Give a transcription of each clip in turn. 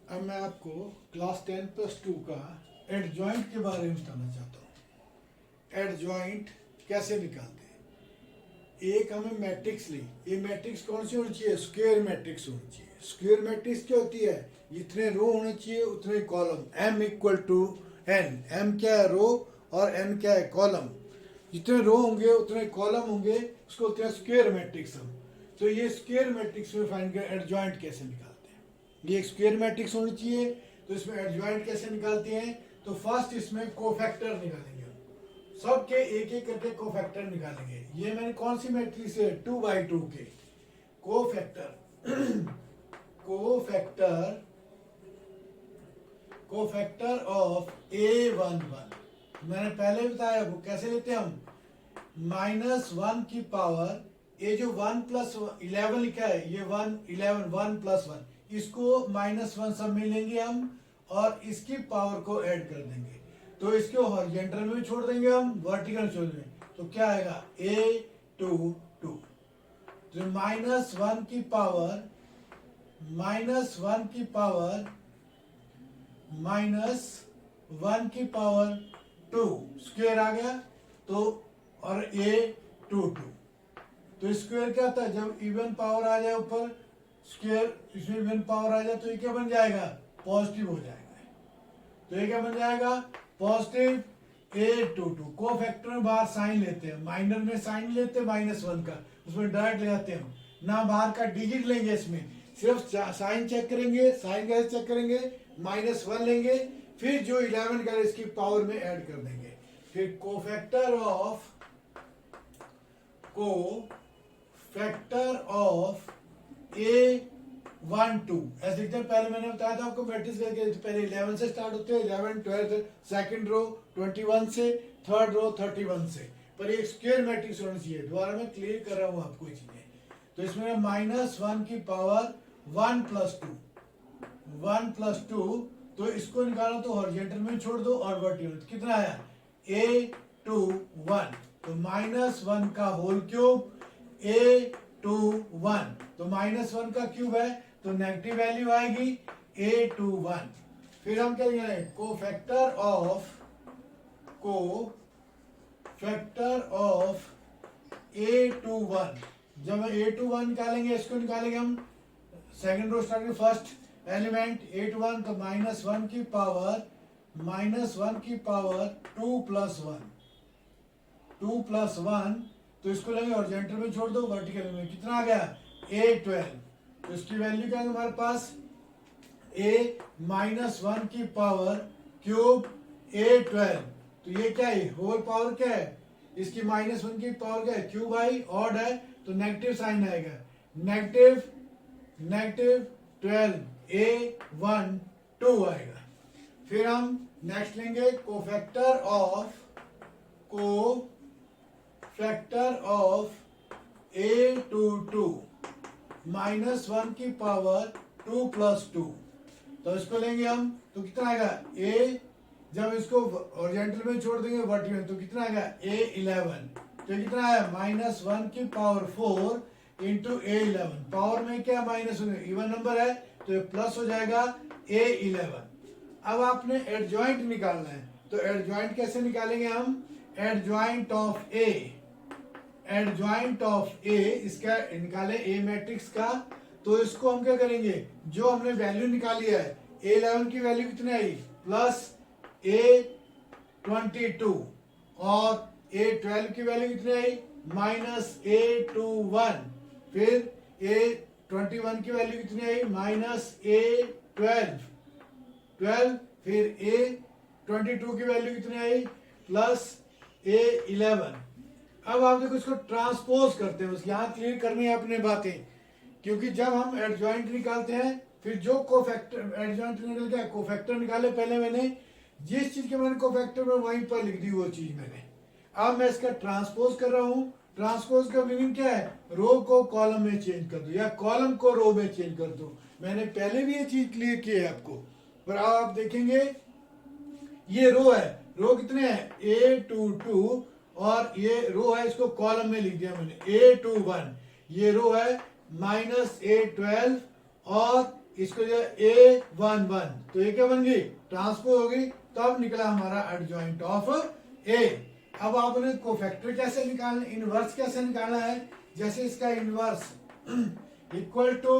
अब मैं आपको क्लास 10+2 का एडजॉइंट के बारे में बताना चाहता हूँ। एडजॉइंट कैसे निकालते हैं। एक हमें मैट्रिक्स ली, ये मैट्रिक्स कौन सी होनी चाहिए? स्क्वायर मैट्रिक्स होनी चाहिए। स्क्वायर मैट्रिक्स क्या होती है? जितने रो होने चाहिए उतने column, m equal to n। m क्या है? रो, और n क्या है? कॉलम। जितने रो होंगे उतने कॉलम होंगे, उसको बोलते हैं स्क्वायर मैट्रिक्स हम। तो ये स्क्वायर मैट्रिक्स में फाइंड कर एडजॉइंट कैसे निकालते हैं। ये एक स्क्वायर मैट्रिक्स होनी चाहिए, तो इसमें एडजॉइंट कैसे निकालते हैं? तो फर्स्ट इसमें कोफैक्टर निकालेंगे हम। सबके एक एक करके कोफैक्टर निकालेंगे। ये मैंने कौन सी मैट्रिक्स है? 2/2 के कोफैक्टर कोफैक्टर ऑफ A11। मैंने पहले बताया वो कैसे लेते हैं हम। -1 की पावर, ये जो 1 + 11 लिखा है, ये 1 11 1 + 1, इसको -1 सब में लेंगे हम और इसकी पावर को ऐड कर देंगे। तो इसको हॉरिजॉन्टल में छोड़ देंगे हम, वर्टिकल में छोड़ देंगे। तो क्या आएगा? A22। तो -1 की पावर -2 स्क्वायर आ गया। तो और A22। तो स्क्वायर क्या होता है? जब इवन पावर आ जाए ऊपर, स्क्वायर इसमें इवन पावर आ जाए तो ये क्या बन जाएगा? पॉजिटिव हो जाएगा। तो ये क्या बन जाएगा? Positive A22। कोफैक्टर में बाहर साइन लेते हैं, माइनर में साइन लेते हैं -1 का, उसमें डायरेक्ट लगाते हैं हम ना, बाहर का डिजिट लेंगे, इसमें सिर्फ साइन चेक करेंगे। साइन कैसे चेक करेंगे? -1 लेंगे, फिर जो 11 का इसकी पावर में ऐड कर देंगे। फिर कोफैक्टर ऑफ A12 ऐसे लिखते हैं। पहले मैंने बताया था आपको मैट्रिक्स करके, पहले 11 से स्टार्ट होते हैं, 11 12, सेकंड रो 21 से, थर्ड रो 31 से। पर ये स्क्वायर मैट्रिक्स होना चाहिए। दोबारा मैं क्लियर कर रहा हूं आपको ये चीजें। तो इसमें -1 की पावर 1 + 2, तो इसको निकालो तो हॉरिजॉन्टल में छोड़ दो और वर्टिकल। तो कितना आया? A21। तो -1 का होल क्यूब A21, तो -1 का क्यूब है तो नेगेटिव वैल्यू आएगी A21। फिर हम क्या लिखेंगे? Cofactor of A21। जब हम A21 निकालेंगे, इसको निकालेंगे हम second row start first element A21, तो -1 की पावर 2 + 1, तो इसको लेंगे हॉरिजॉन्टल में छोड़ दो, वर्टिकल में कितना आ गया? A12। तो इसकी वैल्यू क्या है हमारे पास? A-1 की पावर क्यूब A12। तो ये क्या है? होल पावर क्या है? इसकी -1 की पावर क्या है? क्यूब आई, ऑड है तो नेगेटिव साइन आएगा। नेगेटिव 12 A12 आएगा। फिर हम नेक्स्ट लेंगे कोफैक्टर ऑफ A22। -1 की पावर 2 + 2, तो इसको लेंगे हम तो कितना आएगा? A, जब इसको हॉरिजॉन्टल में छोड़ देंगे वर्टिकल, तो कितना आएगा? A11। तो कितना है? -1 की पावर 4 × A11। पावर में क्या -1, इवन नंबर है तो ये प्लस हो जाएगा A11। अब आपने एडजॉइंट निकालना है, तो एडजॉइंट कैसे निकालेंगे हम? एडजॉइंट ऑफ A इसका निकाले A मैट्रिक्स का। तो इसको हम क्या करेंगे? जो हमने वैल्यू निकाली है, A11 की वैल्यू कितनी आई? +A22, और A12 की वैल्यू कितनी आई? -A21। फिर A21 की वैल्यू कितनी आई? -A12। फिर A22 की वैल्यू कितनी आई? +A11। अब आप देखो इसको ट्रांसपोज करते हैं, बस यहाँ क्लियर करनी है अपने बातें। क्योंकि जब हम एडजॉइंट निकालते हैं फिर जो कोफैक्टर एडजॉइंट निकल गया कोफैक्टर निकाले, पहले मैंने जिस चीज के मैंने कोफैक्टर में वहीं पर लिख दी वो चीज मैंने। अब मैं इसका ट्रांसपोज कर रहा हूँ। ट्रांसपोज का मीनिंग क्या है? रो को कॉलम में चेंज कर दो या कॉलम को रो में चेंज कर दो। मैंने पहले भी ये चीज क्लियर की है आपको, पर आप देखेंगे ये रो है, रो कितने हैं? A22 और ये रो है, इसको कॉलम में लिख दिया मैंने A21। ये रो है -A12 और इसको जो A11, तो ये क्या बन गई? ट्रांसपोज हो गई, तब निकला हमारा एडजॉइंट ऑफ A। अब आपने कोफैक्टर कैसे निकालना, इनवर्स कैसे निकालना है? जैसे इसका inverse equal to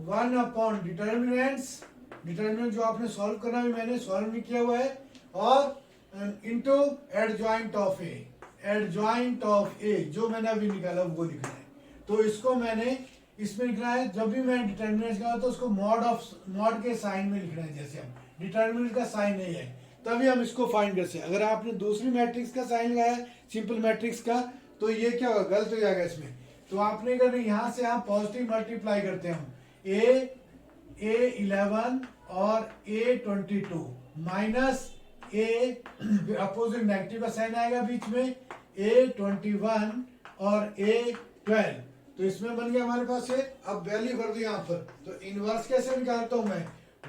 1 upon determinants, determinant जो आपने सॉल्व करना है मैंने सॉल्व नहीं किया हुआ है, और into adjoint of A. Adjoint of A जो मैंने अभी निकाला वो लिखना है। तो इसको मैंने इसमें लिखना है, जब भी मैं डिटर्मिनेंट का तो उसको मॉड के साइन में लिखना है। जैसे हम डिटर्मिनेंट का साइन नहीं है तभी हम इसको फाइंड कर सकते हैं। अगर आपने दूसरी मैट्रिक्स का साइन लगाया है, सिंपल मैट्रिक्स का, तो ये क्या होगा? गलत हो जाएगा इसमें। तो आपने करना, यहाँ से हम पॉजिटिव मल्टीप्लाई करते हैं हम A11 और A22 माइनस ए अपोजिट नेगेटिव का साइन आएगा बीच में A21 और A12। तो इसमें बन गया हमारे पास ये। अब वैल्यू भर दो यहाँ पर। तो इनवर्स कैसे निकालता हूं मैं?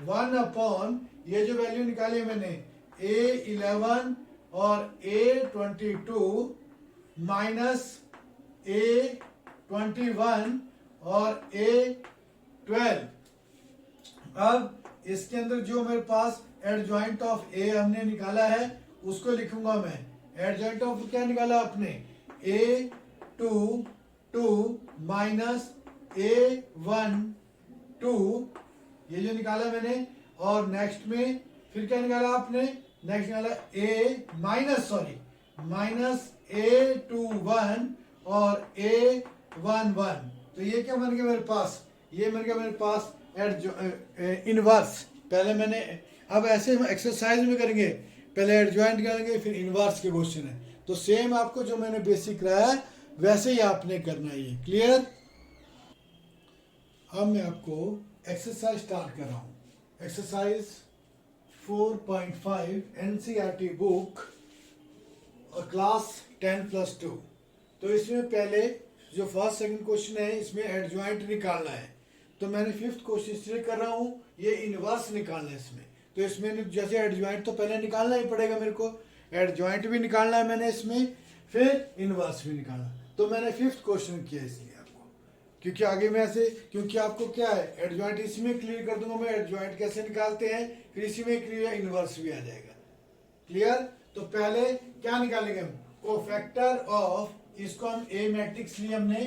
1 अपॉन ये जो वैल्यू निकाली है मैंने A11 और A22 माइनस A21 और A12। अब इसके अंदर जो मेरे पास एडजॉइंट ऑफ ए हमने निकाला है उसको लिखूंगा मैं। एडजॉइंट ऑफ क्या निकाला आपने? A22 माइनस A12, ये जो निकाला मैंने। और नेक्स्ट में फिर क्या निकाला आपने? नेक्स्ट निकाला माइनस A21 और A11। तो ये क्या बन गया मेरे पास? ये बन गया मेरे पास इनवर्स। पहले मैंने, अब ऐसे एक्सरसाइज में करेंगे, पहले एडजॉइंट करेंगे फिर इनवर्स के क्वेश्चन है। तो सेम आपको जो मैंने बेसिक कराया है वैसे ही आपने करना है। ये क्लियर? अब मैं आपको एक्सरसाइज स्टार्ट कर रहा हूँ। एक्सरसाइज 4.5 एनसीईआरटी बुक और क्लास 10+2। तो इसमें पहले जो फर्स्ट सेकंड क्वेश्चन है इसमें एडजॉइंट निकालना है। तो मैंने फिफ्थ क्वेश्चन इसलिए कर रहा हूँ, ये इनवर्स निकालना है इसमें। तो इसमें जैसे एडजॉइंट तो पहले निकालना ही पड़ेगा मेरे को, एडजॉइंट भी निकालना है मैंने इसमें, फिर इनवर्स भी निकालना। तो मैंने फिफ्थ क्वेश्चन किया इसलिए आपको, क्योंकि आगे में ऐसे, क्योंकि आपको क्या है एडजॉइंट इसी में क्लियर कर दूंगा मैं, एडजॉइंट कैसे निकालते हैं, फिर इसी में क्लियर इनवर्स भी आ जाएगा। क्लियर? तो पहले क्या निकालेंगे हम? कोफैक्टर ऑफ, इसको हम ए मैट्रिक्स लिए हमने,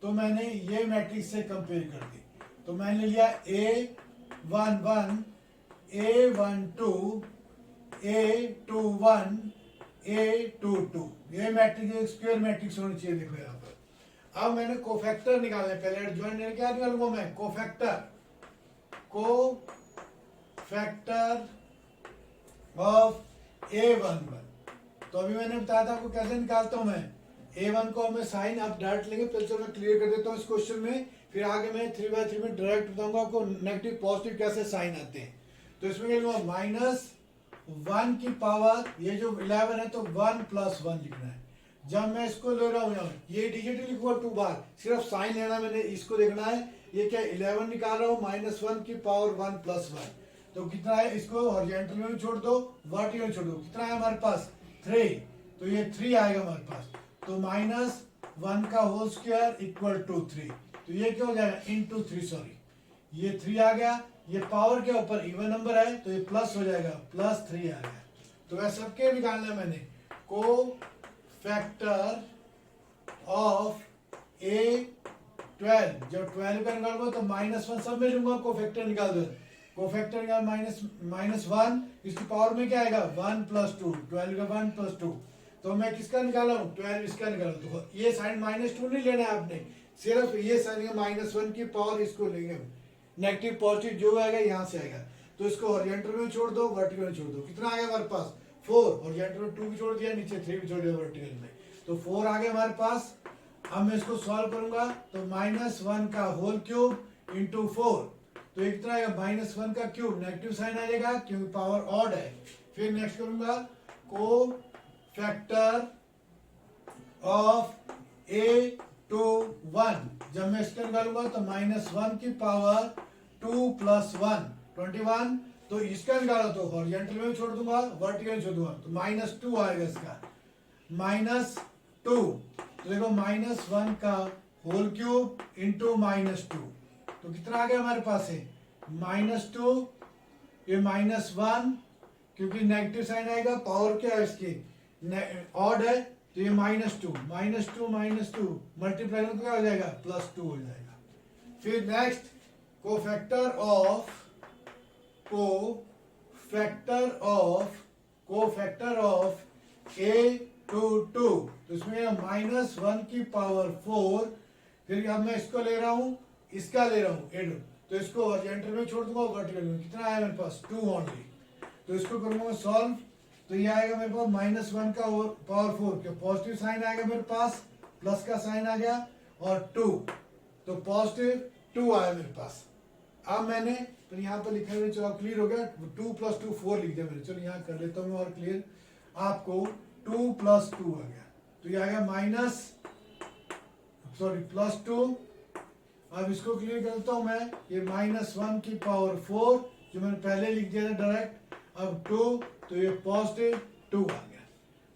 तो मैंने ये मैट्रिक्स से कंपेयर कर दी। तो मैंने लिया A11, A12, A21, A22। ये मैट्रिक्स स्क्वायर मैट्रिक्स होनी चाहिए। देखो यहाँ पर अब मैंने कोफैक्टर निकालना है। पहले एडजॉइंट क्या निकालूंगा मैं? Cofactor of A11। तो अभी मैंने बताया था आपको कैसे निकालता हूं मैं। A1 को मैं साइन आप डायरेक्ट लेंगे, पहले तो मैं क्लियर कर देता हूँ इस क्वेश्चन में, फिर आगे मैं 3/3 में डायरेक्ट बताऊंगा आपको नेगेटिव पॉजिटिव कैसे साइन आते हैं। तो इसमें क्या लिखूंगा? -1 की पावर, ये जो 11 है तो 1 + 1 लिखना है। जब मैं इसको ले रहा हूँ ये डिजिट लिखूंगा 2 बार, सिर्फ साइन लेना मैंने, इसको देखना है। ये क्या 11 निकाल रहा हूँ, -1 की पावर 1 + 1, तो कितना है? इसको हॉरिजॉन्टल में भी छोड़ दो, वर्टिकल में छोड़ दो। कितना है हमारे पास? 3। तो ये 3 आएगा हमारे पास। तो -1 का होल स्क्वायर इक्वल टू 3। तो ये क्या हो जाएगा? इंटू 3, सॉरी ये 3 आ गया। ये पावर के ऊपर इवन नंबर है तो ये प्लस हो जाएगा, +3 आ गया। तो वह सबके निकालना मैंने। कोफैक्टर ऑफ A12, जब 12 का निकालूंगा तो -1 सब में लूंगा, कोफैक्टर निकाल दो। कोफैक्टर का -1, इसकी पावर में क्या आएगा? 1 + 2, 12 का 1 + 2। तो मैं किसका निकाला हूँ? 12 इसका निकाला। तो ये साइन -2 नहीं लेना है आपने, सिर्फ ये साइन -1 की पावर इसको लेंगे। नेगेटिव पॉजिटिव जो आएगा यहाँ से आएगा। तो इसको हॉरिजॉन्टल में छोड़ दो, वर्टिकल में छोड़ दो। कितना आएगा हमारे पास? 4। हॉरिजॉन्टल में 2 भी छोड़ दिया, नीचे 3 भी छोड़ दिया वर्टिकल में, तो 4 आ गया हमारे पास। अब मैं इसको सॉल्व करूंगा तो -1 का होल क्यूब इंटू 4, तो एक तरह -1 का क्यूब, नेगेटिव साइन आ जाएगा क्योंकि पावर ऑड है। फिर नेक्स्ट करूंगा को फैक्टर ऑफ a टू 1, जब मैं इसको निकालूंगा तो -1 की पावर 2 प्लस 1 21, तो इसका निकाला तो हॉरिजॉन्टल में छोड़ दूंगा, वर्टिकल में छोड़ दूंगा, तो -2 आएगा इसका, -2, तो देखो -1 का होल क्यूब इंटू -2, तो कितना आ गया हमारे पास है -2, ये -1 क्योंकि नेगेटिव साइन आएगा, पावर क्या है इसकी ऑड है, तो ये -2 मल्टीप्लाई क्या हो जाएगा +2 हो जाएगा। फिर next cofactor of a two 2, तो इसमें -1 की पावर 4, फिर अब मैं इसको ले रहा हूं, इसका ले रहा हूं a2, तो इसको हॉरिजॉन्टल में छोड़ दूंगा, वर्टिकल में कितना आया मेरे पास 2 ओनली, तो इसको करूंगा सॉल्व, तो ये आएगा मेरे पास -1 का पावर 4 के पॉजिटिव साइन आएगा मेरे पास, प्लस का साइन आ गया और 2, तो पॉजिटिव 2 आया मेरे पास। अब मैंने तो यहाँ पर लिखा है, चलो क्लियर हो गया, 2 + 2 4 लिख दिया मैंने, चलो यहाँ कर लेता हूँ और क्लियर, आपको 2 + 2 आ गया, तो ये आ गया +2। अब इसको क्लियर करता हूँ मैं, ये -1 की पावर 4 जो मैंने पहले लिख दिया था डायरेक्ट, अब 2, तो ये पॉजिटिव 2 आ गया।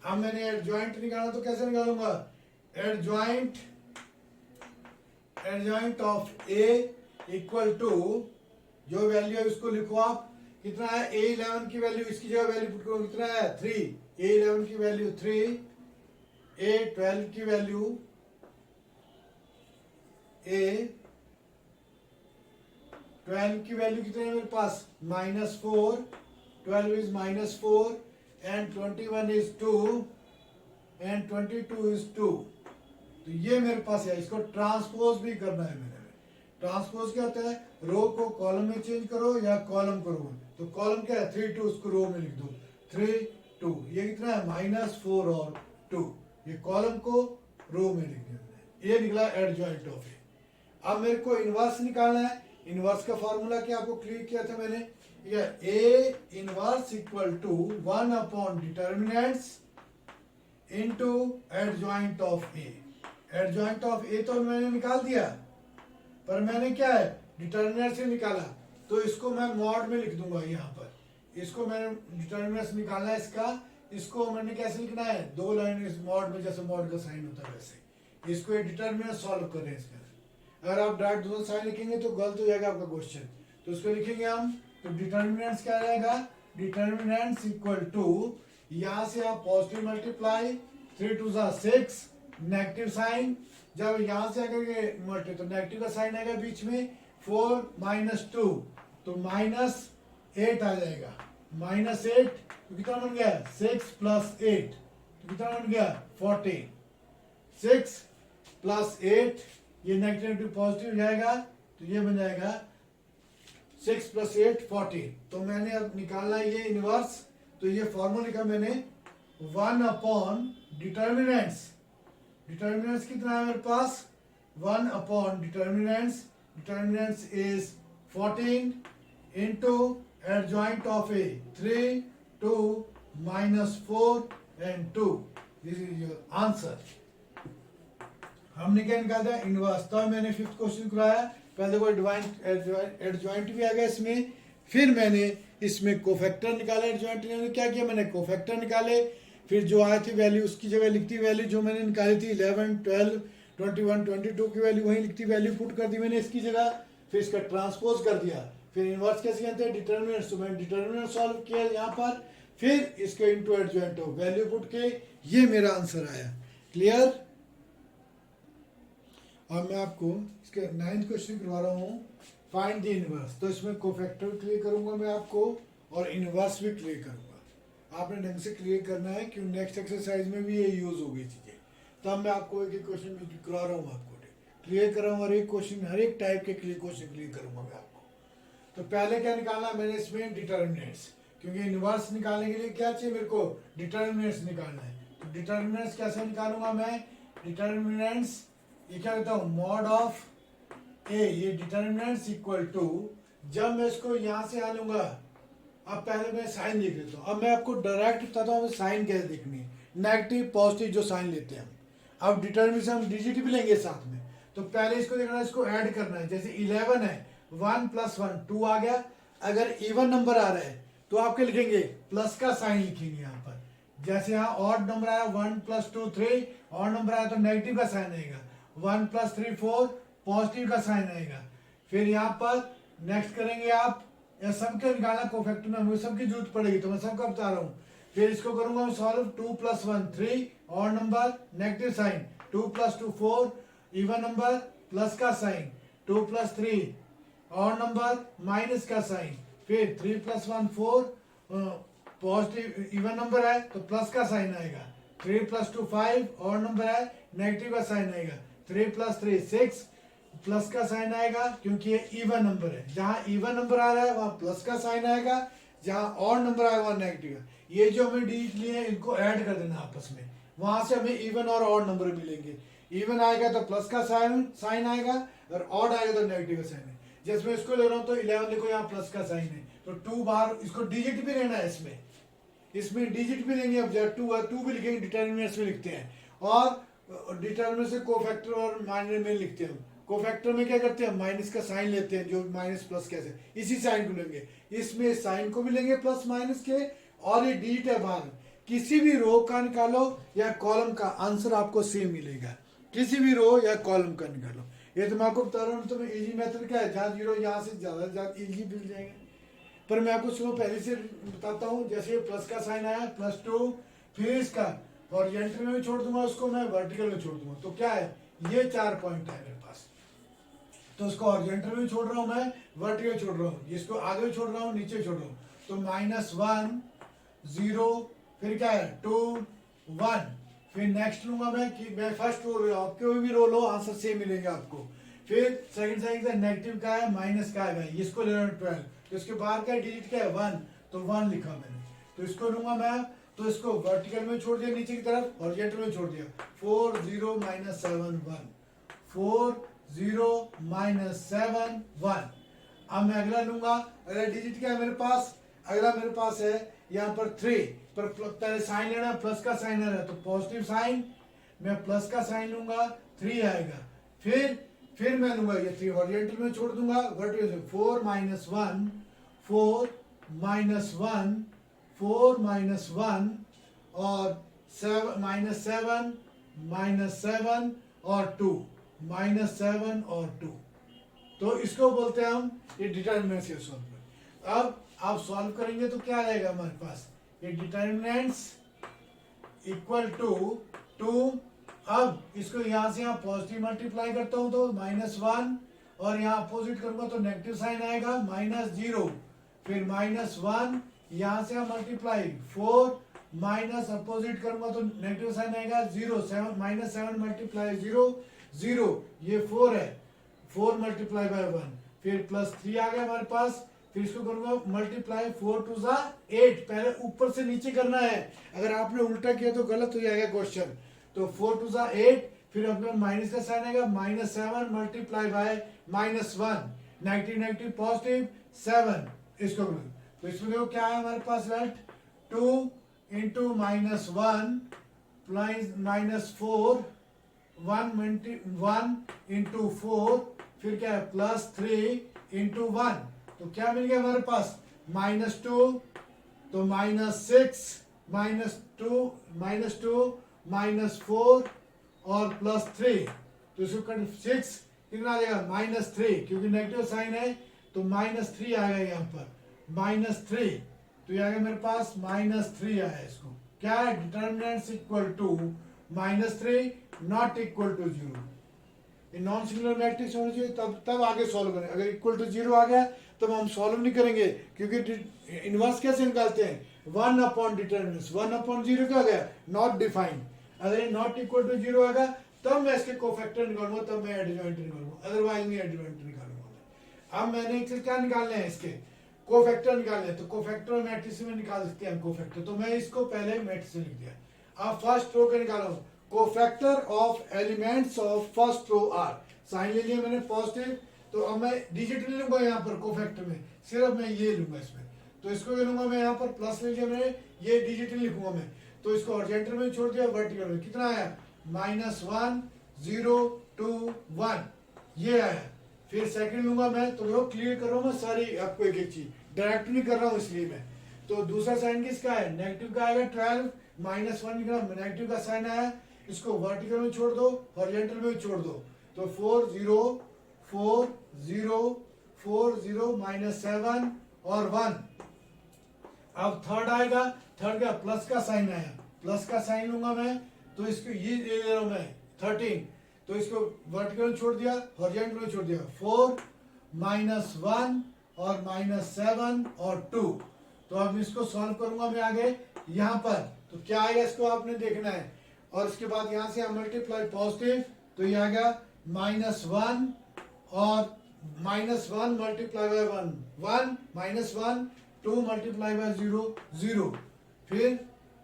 अब मैंने एडजॉइंट निकाला, तो कैसे निकालूंगा, adjoint of A equal to, जो वैल्यू है उसको लिखो आप, कितना है a11 की वैल्यू, इसकी जगह वैल्यू पुट करो, कितना है 3, a11 की वैल्यू 3, a12 की वैल्यू कितनी है मेरे पास -4, 12 is -4 and 21 is 2 and 22 is 2, तो ये मेरे पास है, इसको ट्रांसपोज भी करना है मैंने। ट्रांसपोज क्या होता है, रो को कॉलम में चेंज करो या कॉलम करो, तो कॉलम क्या है 3 2, उसको रो में लिख दो 3 2, ये कितना है -4 और 2, ये कॉलम को रो में लिख दिया, ये निकला एडजॉइंट ऑफ ए। अब मेरे को इनवर्स निकालना है, इनवर्स का फॉर्मूला क्या आपको क्लियर किया था मैंने, A inverse equal to 1 upon determinants into adjoint of A. Adjoint of A तो मैंने निकाल दिया, पर मैंने क्या है डिटर्मिनेंट से निकाला, तो इसको मैं मॉड में लिख दूंगा, यहाँ पर इसको मैंने डिटर्मिनेंट से निकालना है इसका, इसको मैंने कैसे लिखना है, 2 लाइन इस मॉड में, जैसे मॉड का साइन होता है वैसे इसको ये डिटर्मिनेंट सॉल्व कर रहे हैं इसका। अगर आप डायरेक्ट 2 साइन लिखेंगे तो गलत हो जाएगा आपका क्वेश्चन, तो इसको लिखेंगे हम, तो डिटर्मिनेंट्स क्या रहेगा, डिटर्मिनेंट्स इक्वल टू, यहाँ से आप पॉजिटिव मल्टीप्लाई 3 2 6, नेगेटिव साइन, जब यहां से अगर ये मल्टी तो नेगेटिव का साइन आएगा बीच में, 4 -2, तो -8 आ जाएगा, -8, तो कितना बन गया 6 + 8, तो कितना बन गया 14, 6 + 8, ये नेगेटिव पॉजिटिव हो जाएगा, तो ये बन जाएगा 6 + 8 14। तो मैंने अब निकालना है ये इनवर्स, तो ये फॉर्मूला लिखा मैंने 1 अपॉन डिटर्मिनेंट्स, डिटर्मिनेंट्स कितना है मेरे पास 1 upon determinants is 14 into adjoint of A 3 2 -4 and 2, this is your answer. हमने क्या निकाला था इनवर्स, तो मैंने 5th क्वेश्चन कराया, पहले देखो एडजॉइंट भी आ गया इसमें, फिर मैंने इसमें कोफैक्टर निकाला, एडजॉइंट ने क्या किया, मैंने कोफैक्टर निकाले, फिर जो आई थी वैल्यू उसकी जगह लिखती वैल्यू जो मैंने निकाली थी 11 12 21 22 की वैल्यू वहीं लिखती वैल्यू पुट कर दी मैंने इसकी जगह, फिर इसका ट्रांसपोज कर दिया, फिर इनवर्स कैसे कहते हैं डिटर्मिनेंट, तो मैंने डिटर्मिनेंट सॉल्व किया यहाँ पर, फिर इसके into adjoint of value put के, ये मेरा आंसर आया। क्लियर। अब मैं आपको इसके 9th क्वेश्चन करवा रहा हूँ, फाइंड द इनवर्स, तो इसमें कोफैक्टर क्लियर करूंगा मैं आपको और इनवर्स भी क्लियर करूंगा, आपने ढंग से क्लियर करना है क्यों नेक्स्ट एक्सरसाइज में भी ये यूज होगी चीजें, तब मैं आपको एक एक क्वेश्चन करा रहा हूँ, आपको क्लियर कर रहा हूँ, हर एक क्वेश्चन हर एक टाइप के क्वेश्चन क्लियर करूंगा मैं आपको। तो पहले क्या निकालना मैंने इसमें डिटर्मिनेंट्स, क्योंकि इनवर्स निकालने के लिए क्या चाहिए मेरे को डिटर्मिनेंट्स निकालना है, तो डिटर्मिनेंट्स कैसे निकालूंगा मैं, डिटर्मिनेंट्स ये क्या कहता हूँ, मॉड ऑफ ए, ये डिटर्मिनेंट्स इक्वल टू, जब मैं इसको यहाँ से आ लूंगा, अब पहले मैं साइन लिख देता हूँ। अब मैं आपको डायरेक्ट बताता हूँ साइन कैसे देखनी है, नेगेटिव पॉजिटिव जो साइन लेते हैं हम। अब डिटर्मिनेंट हम डिजिट भी लेंगे साथ में, तो पहले इसको देखना है, इसको ऐड करना है। जैसे 11 है, 1 + 1 2 आ गया। अगर इवन नंबर आ रहा है तो आप क्या लिखेंगे, प्लस का साइन लिखेंगे यहाँ पर। जैसे यहाँ ऑड नंबर आया 1 + 2 3, ऑड नंबर आया तो नेगेटिव का साइन आएगा। 1 + 3 4, पॉजिटिव का साइन आएगा। फिर यहाँ पर नेक्स्ट करेंगे आप, या सबके निकालना कोफैक्टर में, मुझे सबकी जरूरत पड़ेगी तो मैं सबका बता रहा हूँ। फिर इसको करूंगा solve, 2 + 1 3, odd number negative sign, 2 + 2 4, even number plus का साइन, 2 + 3 ऑड नंबर माइनस का साइन, फिर 3 + 1 4, पॉजिटिव इवन नंबर है तो प्लस का साइन आएगा। 3 + 2 5, ऑड नंबर है नेगेटिव का साइन आएगा। 3 + 3 6, प्लस का साइन आएगा क्योंकि ये इवन नंबर है। जहां इवन नंबर आ रहा है वहां प्लस का साइन आएगा, जहां ऑड नंबर आएगा वहां नेगेटिव का। ये जो हमें डिजिट लिए हैं इनको ऐड कर देना आपस में, वहां से हमें इवन और ऑड नंबर मिलेंगे। इवन आएगा तो प्लस का साइन आएगा, और ऑड आएगा तो नेगेटिव का साइन है। जैसे मैं इसको ले रहा हूँ तो 11 देखो यहाँ प्लस का साइन है, तो 2 बार इसको डिजिट भी लेना है, इसमें डिजिट भी लेंगे। अब जब 2 है 2 भी लिखेंगे, डिटर्मिनेंट्स में लिखते हैं, और डिटर्मिनेंट से कोफैक्टर और माइनर में लिखते हैं। कोफैक्टर में क्या करते हैं, माइनस का साइन लेते हैं, जो माइनस प्लस कैसे, इसी साइन को लेंगे। इसमें साइन को भी लेंगे प्लस माइनस के, और ये डिजिट है बाहर। किसी भी रो का निकालो या कॉलम का, आंसर आपको सेम मिलेगा। किसी भी रो या कॉलम का निकालो। ये तो मैं आपको बता रहा हूँ, तो इजी मेथड क्या है, जहाँ जीरो यहाँ से ज्यादा इजी मिल जाएंगे। पर मैं आपको सुनो पहले से बताता हूँ। जैसे प्लस का साइन आया, +2, फिर इसका हॉरिजॉन्टल में भी छोड़ दूंगा, उसको मैं वर्टिकल में छोड़ दूंगा, तो क्या है, ये 4 पॉइंट है मेरे पास। तो उसको हॉरिजॉन्टल में छोड़ रहा हूँ मैं, वर्टिकल छोड़ रहा हूँ, इसको आगे भी छोड़ रहा हूँ, नीचे छोड़ रहा हूँ। तो -1 0, फिर क्या है 2 1, फिर नेक्स्ट लूंगा मैं कि मैं फर्स्ट रो, आपके भी रो लो, आंसर सेम मिलेंगे आपको। फिर सेकंड साइन का नेगेटिव का है, माइनस का है, इसको ले रहा हूँ 12, तो इसके बाहर का डिजिट क्या है 1, तो 1 लिखा मैंने। तो इसको लूंगा मैं, तो इसको वर्टिकल में छोड़ दिया नीचे की तरफ, हॉरिजॉन्टल में छोड़ दिया। 4 0 -7 1, 4 0 -7 1। अब मैं अगला लूंगा, अगला डिजिट क्या है मेरे पास, अगला मेरे पास है यहाँ पर 3, पर पहले साइन लेना है, प्लस का साइन है, तो पॉजिटिव साइन, मैं प्लस का साइन लूंगा, 3 आएगा। फिर मैं लूंगा ये 3 हॉरिजॉन्टल में छोड़ दूंगा, वर्टिकल से 4 -1 4 -1 4 -1 और 7 -7 और 2, -7 और 2। तो इसको बोलते हैं हम, ये डिटर्मिनेंट्स के सॉल्व। अब आप सॉल्व करेंगे तो क्या आएगा हमारे पास, ये डिटर्मिनेंट्स इक्वल टू 2। अब इसको यहाँ से यहाँ पॉजिटिव मल्टीप्लाई करता हूँ तो -1, और यहाँ अपोजिट करूंगा तो नेगेटिव साइन आएगा, -0, फिर -1, यहाँ से यहाँ मल्टीप्लाई 4, माइनस अपोजिट करूंगा तो नेगेटिव साइन आएगा 0, 7 -7 × 0 0, ये 4 है, 4 × 1, फिर +3 आ गया हमारे पास। फिर इसको करूंगा मल्टीप्लाई, 4 2 8, पहले ऊपर से नीचे करना है, अगर आपने उल्टा किया तो गलत हो जाएगा क्वेश्चन। तो 4 2 8, फिर अपना माइनस का साइन आएगा, -7 × -1, नेगेटिव नेगेटिव पॉजिटिव 7, इसको करूंगा। तो इसमें देखो क्या है हमारे पास, राइट, 2 × -1 -4, 1 × 4, फिर क्या है +3 × 1, तो क्या मिल गया हमारे पास, -2, तो -6 -2 -4 और +3, तो इसको कट 6 कितना आ जाएगा, -3, क्योंकि नेगेटिव साइन है तो -3 आएगा यहाँ पर, -3, तो ये आ गया मेरे पास -3 आया। इसको क्या है, determinants equal to -3 not equal to 0। ये नॉन सिंगुलर मैट्रिक्स होना चाहिए, तब आगे सॉल्व करें। अगर इक्वल टू 0 आ गया तब हम सॉल्व नहीं करेंगे, क्योंकि इनवर्स कैसे निकालते हैं, 1 डिटर्मिनेंट्स, 1/0 क्या गया, नॉट डिफाइंड। अगर नॉट इक्वल टू 0 आएगा तब मैं इसके कोफैक्टर निकालूंगा, तब मैं एडजॉइंट निकालूंगा, अदरवाइज नहीं एडजॉइंट निकालूंगा। अब मैंने क्या निकालने हैं, इसके कोफैक्टर निकालने हैं, तो कोफैक्टर मैट्रिक्स में निकाल सकते हैं हम कोफैक्टर, तो मैं इसको पहले मैट्रिक्स में लिख दिया। अब फर्स्ट रो के निकालो, cofactor of elements of first row are, sign ले लिया मैंने पॉजिटिव, तो अब मैं डिजिट नहीं लूंगा यहाँ पर कोफैक्टर में, सिर्फ मैं ये लूंगा इसमें, तो इसको भी लूंगा मैं यहाँ पर प्लस ले लिया मैंने, ये डिजिट नहीं लिखूंगा मैं, तो इसको हॉरिजॉन्टल में छोड़ दिया, वर्टिकल में कितना आया -1 0 2 1 ये आया। फिर सेकंड लूंगा मैं, तो वो क्लियर कर रहा हूँ मैं सारी आपको एक एक चीज, डायरेक्ट नहीं कर रहा हूँ इसलिए मैं। तो दूसरा साइन किसका है, नेगेटिव का आएगा 12, -1 नेगेटिव का साइन आया, इसको वर्टिकल में छोड़ दो, हॉरिजॉन्टल में छोड़ दो, तो 4 0 4 0 4 0 -7 और 1। अब थर्ड आएगा, थर्ड का प्लस का साइन आया, प्लस का साइन लूंगा मैं, तो इसको ये ले रहा हूं मैं 13, तो इसको वर्टिकल में छोड़ दिया, हॉरिजॉन्टल में छोड़ दिया, 4 -1 और -7 और 2। तो अब इसको सॉल्व करूंगा मैं आगे यहाँ पर, तो क्या आएगा इसको आपने देखना है, और इसके बाद यहाँ से हम मल्टीप्लाई पॉजिटिव, तो ये आ गया -1 और -1 मल्टीप्लाई बाय 1 1 -1 2 मल्टीप्लाई बाय 0 0। फिर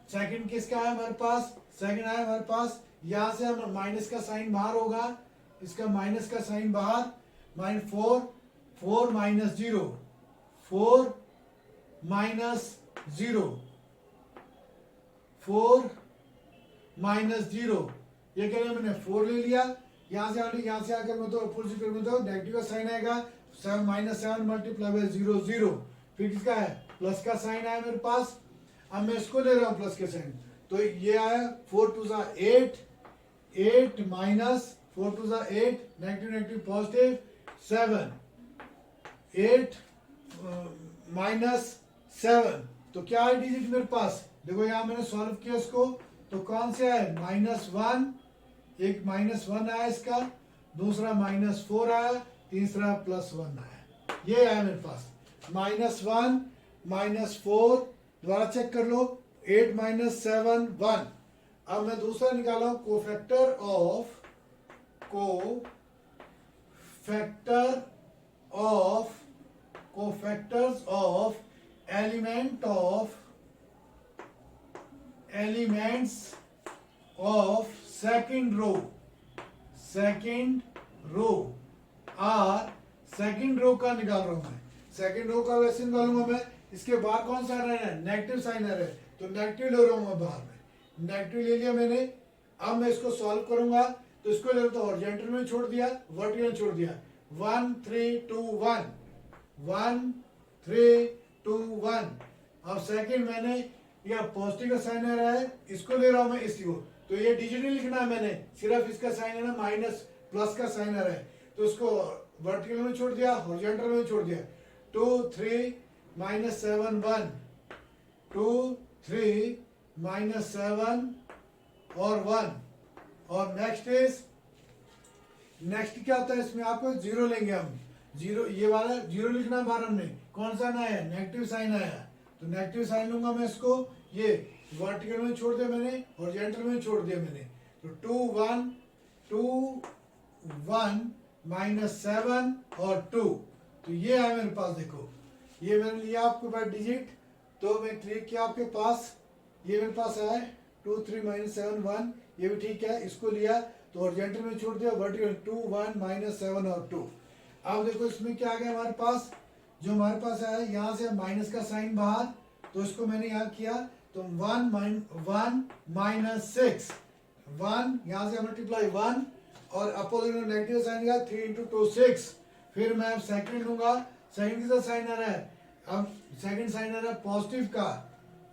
सेकंड किसका है हमारे पास, सेकंड है हमारे पास, यहाँ से हम माइनस का साइन बाहर होगा, इसका माइनस का साइन बाहर, -4 4 -0 4 -0 4 -0, ये कह रहे मैंने 4 ले लिया, यहाँ से आकर मैं तो अपोजिट में तो नेगेटिव का साइन आएगा, 7 -7 मल्टीप्लाई बाय 0 0। फिर किसका है, प्लस का साइन आया मेरे पास, अब मैं इसको ले रहा हूँ प्लस के साइन, तो ये आया 4 2 8 8 -4 2 8 नेगेटिव नेगेटिव पॉजिटिव 7 8 -7, तो क्या है डिजिट मेरे पास, देखो यहाँ मैंने सॉल्व किया इसको, तो कौन से आए -1, एक -1 आया इसका, दूसरा -4 आया, तीसरा +1 आया, ये आया मेरे पास -1 -4, दोबारा चेक कर लो, 8 -7 1। अब मैं दूसरा निकाला हूं, cofactors of elements of second row are, second row का निकाल रहा हूं मैं, सेकंड रो का वैसे निकालूंगा मैं, इसके बाद कौन सा रहना है, नेगेटिव साइन है, तो नेगेटिव ले रहा हूं मैं बाहर में, नेगेटिव ले लिया मैंने। अब मैं इसको सॉल्व करूंगा, तो इसको ले तो हॉरिजॉन्टल में छोड़ दिया, वर्टिकल में छोड़ दिया, 1 3 2 1 1 3 2 1। अब सेकंड मैंने यह पॉजिटिव का साइन आ रहा है, इसको ले रहा हूं मैं इसी को, तो ये डिजिट नहीं लिखना है मैंने, सिर्फ इसका साइन है ना, माइनस प्लस का साइन आ रहा है, तो इसको वर्टिकल में छोड़ दिया, हॉरिजॉन्टल में छोड़ दिया, 2 3 -7 1 2 3 -7 और 1। और नेक्स्ट क्या होता है इसमें, आपको 0 लेंगे हम, 0 ये वाला 0 लिखना बाहर हमने, कौन सा ना है, नेगेटिव साइन आया, तो नेगेटिव साइन लूंगा मैं इसको, ये वर्टिकल में छोड़ दिया मैंने, हॉरिजॉन्टल में छोड़ दिया मैंने, तो 2 1 -7 और 2, तो ये है मेरे पास, देखो ये मैंने लिया आपके पास डिजिट, तो मैं क्लिक किया आपके पास, ये मेरे पास आया 2 3 -7 1, ये भी ठीक है, इसको लिया तो हॉरिजॉन्टल में छोड़ दिया, वर्टिकल 2 1 -7 और 2। अब देखो इसमें क्या आ गया हमारे पास, जो हमारे पास आया यहाँ से माइनस का साइन बाहर, तो इसको मैंने यहाँ किया, तो 1 -6 1, यहाँ से मल्टीप्लाई 1 और अपोजिट में नेगेटिव साइन का 3 × 2 6। फिर मैं अब सेकंड लूंगा, सेकंड किसका साइन आ रहा है, अब सेकंड साइन आ रहा है पॉजिटिव का,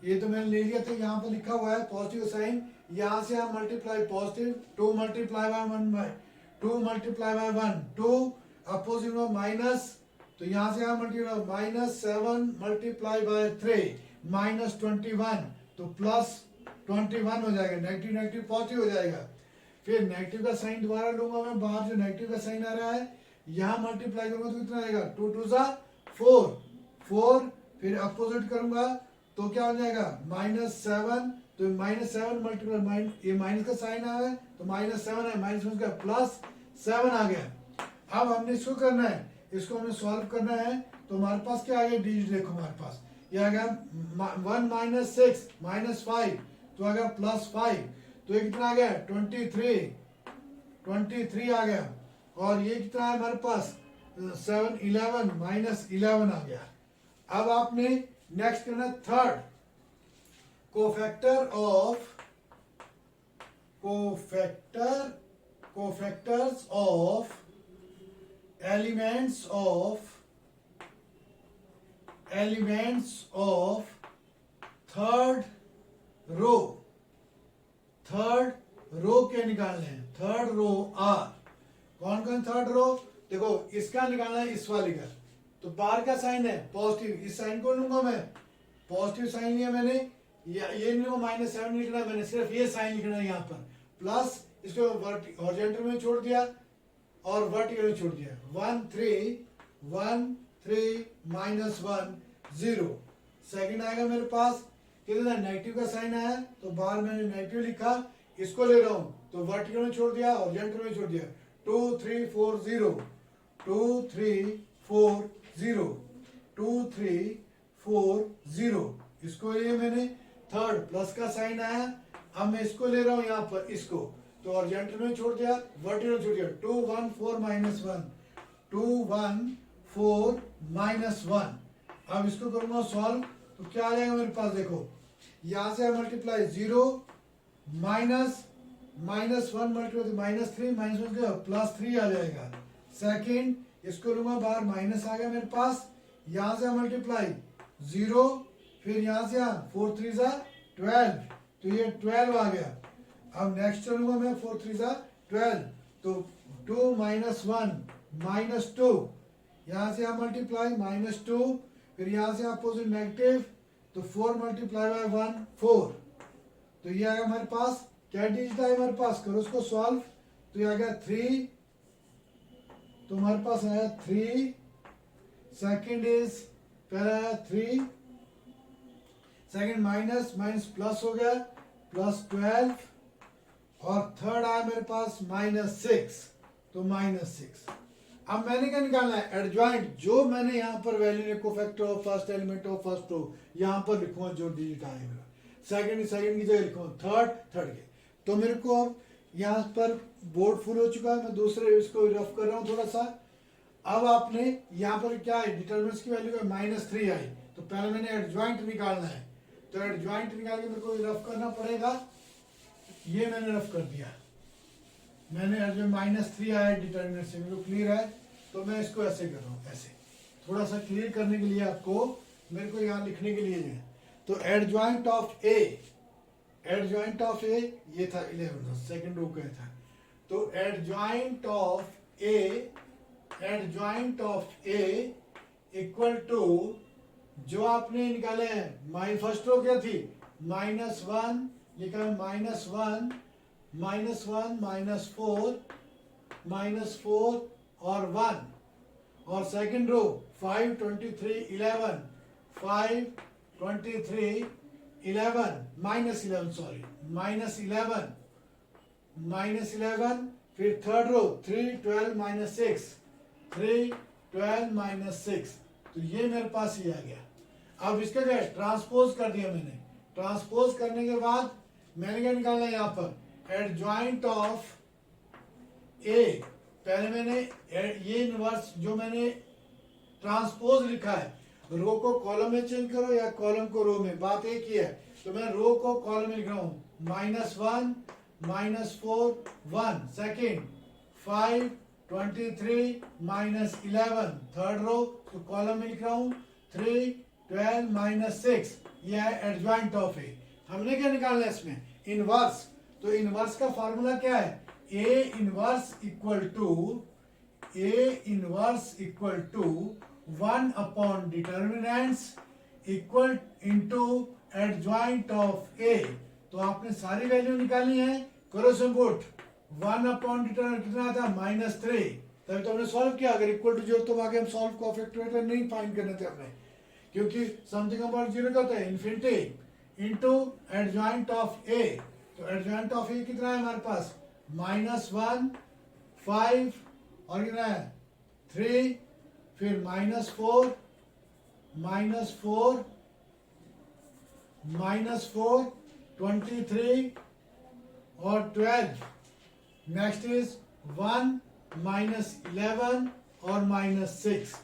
ये तो मैंने ले लिया था, यहाँ पर लिखा हुआ है पॉजिटिव साइन, यहाँ से हम multiply positive 2 multiply by 1 2 opposite में माइनस, तो यहाँ से हम मल्टीप्लाई -7 मल्टीप्लाई बाय 3 -21, तो +21 हो जाएगा, नेगेटिव नेगेटिव पॉजिटिव हो जाएगा। फिर नेगेटिव का साइन दोबारा लूंगा मैं बाहर, जो नेगेटिव का साइन आ रहा है यहाँ मल्टीप्लाई करूंगा तो कितना आएगा, 2 2 4, फिर अपोजिट करूंगा तो क्या हो जाएगा -7, तो -7 मल्टीप्लाई, ये माइनस का साइन आ रहा है तो -7 है, माइनस का +7 आ गया। अब हमने इसको करना है, इसको हमें सॉल्व करना है, तो हमारे पास क्या आ गया डिजिट, देखो हमारे पास ये आ गया 1 -6 -5, तो आ गया +5, तो ये कितना आ गया 23 आ गया। और ये कितना है हमारे पास 7 11 माइनस 11 आ गया। अब आपने नेक्स्ट करना third, cofactors of elements of third row के निकालने हैं। थर्ड रो आर, कौन कौन थर्ड रो? देखो इसका निकालना है, इस वाले का। तो बार का साइन है पॉजिटिव, इस साइन को लूंगा मैं, पॉजिटिव साइन लिया मैंने, ये नहीं लूंगा, -7 नहीं लिखना मैंने, सिर्फ ये साइन लिखना है यहाँ पर, प्लस इसको हॉरिजॉन्टल में छोड़ दिया और वर्टिकल में छोड़ दिया। 1 3 -1 0। सेकंड आएगा मेरे पास कितना, नेगेटिव का साइन आया तो बाहर मैंने नेगेटिव लिखा, इसको ले रहा हूं तो वर्टिकल में छोड़ दिया, हॉरिजॉन्टल में छोड़ दिया। 2 3 4 0 2 3 4 0 2 3 4 0। इसको ये मैंने थर्ड प्लस का साइन आया, अब मैं इसको ले रहा हूं यहाँ पर, इसको तो हॉरिजॉन्टल में छोड़ दिया, वर्टिकल में छोड़ दिया। 2 1 4 -1 2 1 4 -1। अब इसको करूंगा सॉल्व तो क्या आ जाएगा मेरे पास, देखो यहां से मल्टीप्लाई 0 माइनस -1 मल्टीप्लाई -3 -1 +3 आ जाएगा। सेकंड इसको लूंगा बाहर, माइनस आ गया मेरे पास, यहां से मल्टीप्लाई 0, फिर यहां से 4 3 12, तो ये 12 आ गया। अब नेक्स्ट चलूंगा मैं, 4 3 12, तो 2 -1 -2, यहां से मल्टीप्लाई -2, फिर यहां से अपोजिट नेगेटिव, तो 4 मल्टीप्लाई बाय 1 4, तो ये आएगा हमारे पास, क्या डिजिट है हमारे पास, करो उसको सॉल्व, तो ये आ गया 3, तो हमारे पास आया 3। सेकंड इज, पहला आया 3, सेकंड माइनस प्लस हो गया, +12, और थर्ड आया मेरे पास -6, तो -6। अब मैंने क्या निकालना है, एडजॉइंट, जो मैंने यहाँ पर वैल्यू ने cofactor of first element of first row यहाँ पर लिखूंगा, जो डिजिट आए मेरा, सेकंड की जगह लिखूंगा थर्ड के। तो मेरे को अब यहाँ पर बोर्ड फुल हो चुका है, मैं दूसरे इसको रफ कर रहा हूँ थोड़ा सा। अब आपने यहाँ पर क्या है, डिटरमिनेंट्स की वैल्यू -3 आई, तो पहले मैंने एडजॉइंट निकालना है, तो एडजॉइंट निकाल के मेरे को रफ करना पड़ेगा। ये मैंने रफ कर दिया, मैंने -3 आया डिटरमिनेंट से, मेरे को क्लियर है, तो मैं इसको ऐसे कर रहा हूँ, ऐसे थोड़ा सा क्लियर करने के लिए आपको, मेरे को यहाँ लिखने के लिए है। तो एडजॉइंट ऑफ ए ये था 11, सेकंड रो का था। तो adjoint of A equal to, जो आपने निकाले हैं, फर्स्ट रो क्या थी, -1 लिखा है, -1 -4 और 1, और सेकंड रो 5 23 11 5 23 11 -11, फिर थर्ड रो 3 12 -6 3 12 -6, तो ये मेरे पास ही आ गया। अब इसका क्या है, ट्रांसपोज कर दिया मैंने, ट्रांसपोज करने के बाद मैंने क्या निकालना है यहाँ पर, एडजॉइंट ऑफ ए, पहले मैंने ये इनवर्स जो मैंने ट्रांसपोज लिखा है, रो को कॉलम में चेंज करो या कॉलम को रो में, बात एक ही है। तो मैं रो को कॉलम में लिख रहा हूँ, -1 -4 1, सेकेंड 5 23 -11, थर्ड रो, तो कॉलम में लिख रहा हूँ 3 12 -6, यह है एडजॉइंट ऑफ ए। हमने क्या निकालना है इसमें, इनवर्स। तो इनवर्स का फार्मूला क्या है, A inverse equal to 1 upon determinants equal into adjoint of A. तो आपने सारी वैल्यू निकालनी है, करो सिंपुट, 1 अपॉन डिटर्मिनेंट कितना था, -3, तभी तो हमने सॉल्व किया। अगर इक्वल टू 0 तो आगे हम सॉल्व कोफैक्टरेटर नहीं फाइंड करने थे हमने, क्योंकि समथिंग अबाउट 0 का होता है infinity into adjoint of A. तो एडजॉइंट ऑफ ए कितना है हमारे पास, -1 5 और कितना है 3, फिर -4 -4 23 और 12, नेक्स्ट इज 1 माइनस 11 और माइनस 6,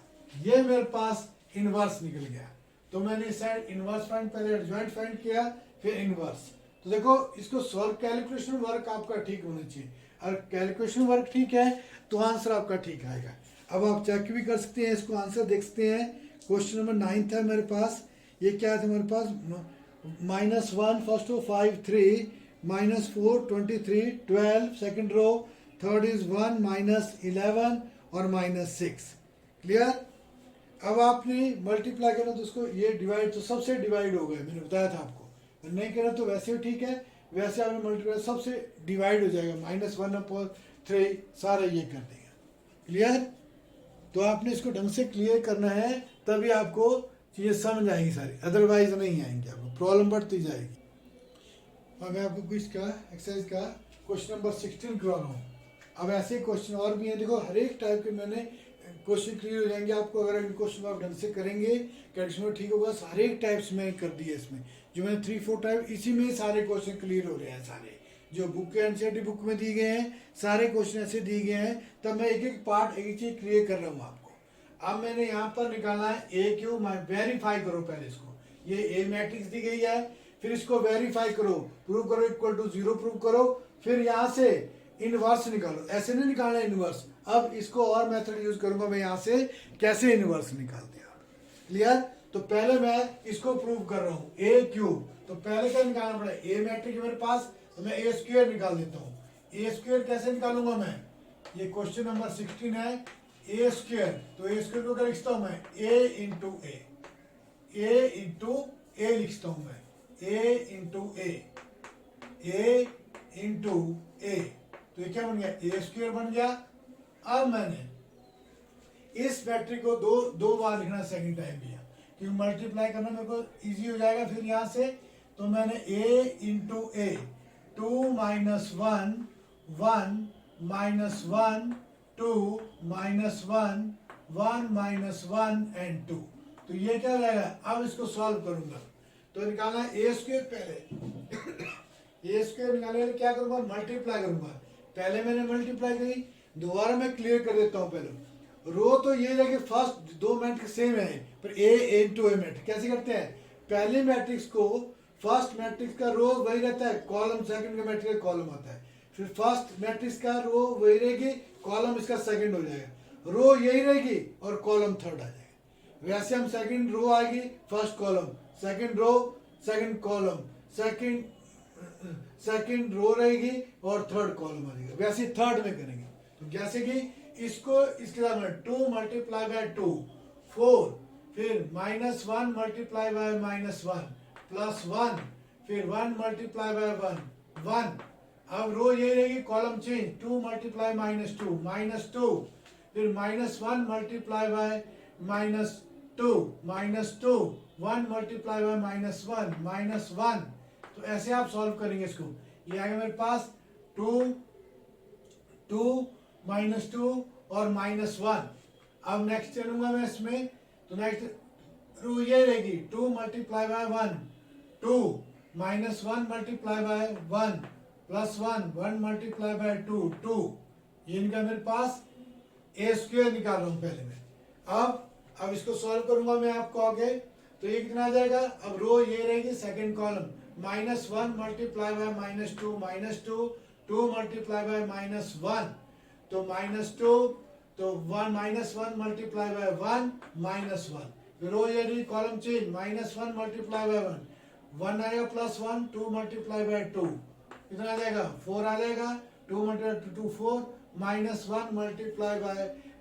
ये मेरे पास इनवर्स निकल गया। तो मैंने इस साइड इनवर्स फाइंड, पहले एडजॉइंट फाइंड किया, फिर इनवर्स। तो देखो इसको सॉल्व, कैलकुलेशन वर्क आपका ठीक होना चाहिए, अगर कैलकुलेशन वर्क ठीक है तो आंसर आपका ठीक आएगा। अब आप चेक भी कर सकते हैं, इसको आंसर देख सकते हैं। क्वेश्चन नंबर 9 था मेरे पास, ये क्या था मेरे पास, -1 first row 5 3, -4 23 12, second row, third is 1 -11 और -6। क्लियर। अब आपने मल्टीप्लाई करना तो उसको ये डिवाइड, तो सबसे डिवाइड हो गए, मैंने बताया था आपको। नहीं करना तो वैसे भी ठीक है, वैसे आपने मल्टीप्लाई सबसे डिवाइड हो जाएगा, -1/3 सारा ये कर देगा। क्लियर। तो आपने इसको ढंग से क्लियर करना है, तभी आपको चीज़ें समझ आएंगी सारी, अदरवाइज नहीं आएंगी, आपको प्रॉब्लम बढ़ती जाएगी। अब मैं आपको इसका एक्सरसाइज का क्वेश्चन नंबर 16 करवा रहा हूँ। अब ऐसे क्वेश्चन और भी हैं, देखो हर एक टाइप के मैंने क्वेश्चन क्लियर हो जाएंगे आपको, अगर इन क्वेश्चन आप ढंग से करेंगे, कैल्कुलेशन ठीक होगा। हर एक टाइप्स में कर दिए इसमें, जो मैंने 3-4 टाइप, इसी में सारे क्वेश्चन क्लियर हो रहे हैं। सारे जो बुक के एनसीईआरटी बुक में दिए गए हैं, सारे क्वेश्चन ऐसे दिए गए हैं, तब मैं एक एक पार्ट, एक चीज क्लियर कर रहा हूँ आपको। अब मैंने यहाँ पर निकाला है ए क्यू, वेरीफाई करो पहले इसको, ये ए मैट्रिक्स दी गई है, फिर इसको वेरीफाई करो, प्रूव करो इक्वल टू 0 प्रूव करो, फिर यहाँ से इनवर्स निकालो। ऐसे नहीं निकालना इनवर्स, अब इसको और मेथड यूज करूंगा मैं यहाँ से, कैसे इनवर्स निकालते हैं। क्लियर। तो पहले मैं इसको प्रूव कर रहा हूँ, ए क्यूब, तो पहले क्या निकालना पड़ेगा, ए मैट्रिक्स मेरे पास, तो मैं ए स्क्वायर निकाल देता हूँ। ए स्क्वायर कैसे निकालूंगा मैं, ये क्वेश्चन नंबर 16 है, ए स्क्वायर, तो ए स्क्वायर को क्या लिखता हूँ मैं, ए इंटू ए लिखता हूँ मैं, ए इंटू ए, तो ये क्या बन गया, ए स्क्वायर बन गया। अब मैंने इस मैट्रिक को दो बार लिखना सेकंड टाइम भी, क्योंकि मल्टीप्लाई करना मेरे को इजी हो जाएगा फिर यहाँ से। तो मैंने a इंटू ए, 2 - 1 1 -1 2 -1 1 -1 एंड 2, तो ये क्या हो जाएगा। अब इसको सॉल्व करूंगा, तो निकालना ए स्क्वायर, पहले ए स्क्वायर निकालने के क्या करूंगा, मल्टीप्लाई करूंगा। पहले मैंने मल्टीप्लाई करी, दोबारा मैं क्लियर कर देता हूँ। पहले रो तो ये है कि फर्स्ट दो मैट्रिक्स सेम है, पर ए इंटू ए मैट्रिक्स कैसे करते हैं, पहले मैट्रिक्स को, फर्स्ट मैट्रिक्स का रो वही रहता है, कॉलम सेकंड का मैट्रिक्स का कॉलम आता है, फिर फर्स्ट मैट्रिक्स का रो वही रहेगी, कॉलम इसका सेकंड हो जाएगा, रो यही रहेगी और कॉलम थर्ड आ जाएगा। वैसे हम सेकंड रो आएगी, first column, second row, second column, second row रहेगी और थर्ड कॉलम आ जाएगा। वैसे थर्ड में करेंगे, तो जैसे कि इसको इसके साथ में 2 × 2 4, फिर -1 × -1 +1, फिर 1 × 1 अब रो ये रहेगी, कॉलम चेंज, 2 × -2 -2, फिर -1 × -2 -2 1 × -1 तो ऐसे आप सॉल्व करेंगे इसको। ये आएगा मेरे पास 2 -2 और -1। अब नेक्स्ट चलूंगा मैं इसमें, तो नेक्स्ट रो ये रहेगी, 2 × 1 2 -1 × 1 +1 1 × 2 2, ये इनका मेरे पास ए स्क्वायर निकाल रहा हूं पहले मैं। अब इसको सॉल्व करूंगा मैं आपको आगे, तो ये कितना आ जाएगा, अब रो ये रहेगी, सेकंड कॉलम, -1 × -2 -2 2 × -1 तो -2, तो 1 -1 × 1 -1, फिर रो ये रही, कॉलम चेंज, -1 × 1 आएगा +1 2 × 2 कितना आ जाएगा, 4 आ जाएगा, 2 × 2 4 -1 ×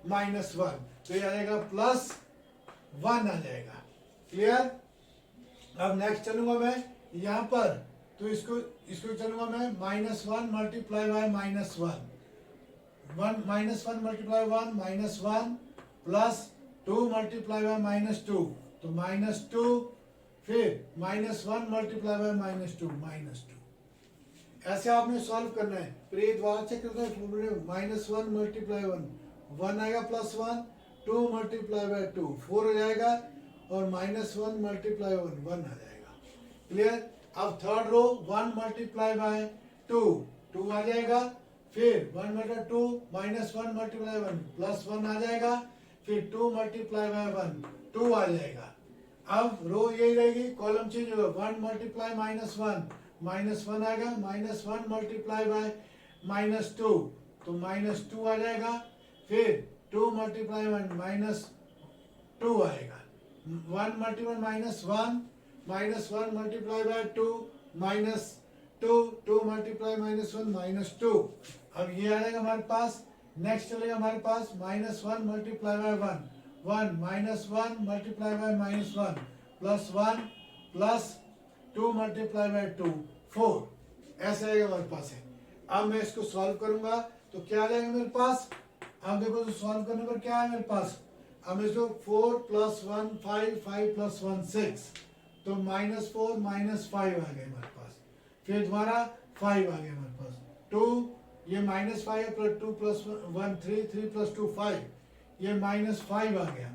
-1, तो ये आ जाएगा +1 आ जाएगा। क्लियर। अब नेक्स्ट चलूंगा मैं यहाँ पर, तो इसको चलूंगा मैं, -1 × -1 -1 -1 × 1 +2 × -2, तो -2, फिर -1 × -2 ऐसे आपने सॉल्व करना है। फिर ये दोबारा चेक करते हैं, -1 × 1 आएगा +1, 2 × 2 4 हो जाएगा, और -1 × 1 1 आ जाएगा। क्लियर। अब थर्ड रो 1 × 2 2 आ जाएगा, फिर 1 बटा 2 माइनस 1 मल्टीप्लाई 1 प्लस 1 आ जाएगा, फिर 2 मल्टीप्लाई बाय 1 2 आ जाएगा। अब रो यही रहेगी, कॉलम चेंज होगा, 1 मल्टीप्लाई माइनस 1 आएगा, माइनस 1 मल्टीप्लाई बाय माइनस 2 तो माइनस 2 आ जाएगा, फिर 2 मल्टीप्लाई माइनस 2 आएगा, 1 multiply minus 1 multiply by 2 minus 2 multiply minus 1 minus 2। अब ये आ जाएगा हमारे पास। नेक्स्ट चलेगा हमारे पास minus 1 multiply by 1 minus 1 multiply by minus 1 plus 1 plus 2 multiply by 2 4, ऐसा आएगा हमारे पास है। अब मैं इसको सॉल्व करूंगा तो क्या आ जाएगा मेरे पास। अब देखो तो सॉल्व करने पर क्या है मेरे पास। अब इसको 4 प्लस 1 5 5 प्लस 1 6 तो माइनस 4 माइनस 5 आ गए हमारे पास, फिर दोबारा 5 आ गया हमारे पास, 2 ये माइनस 5 प्लस 2 प्लस 1 3 3 प्लस 2 5, ये माइनस 5 आ गया,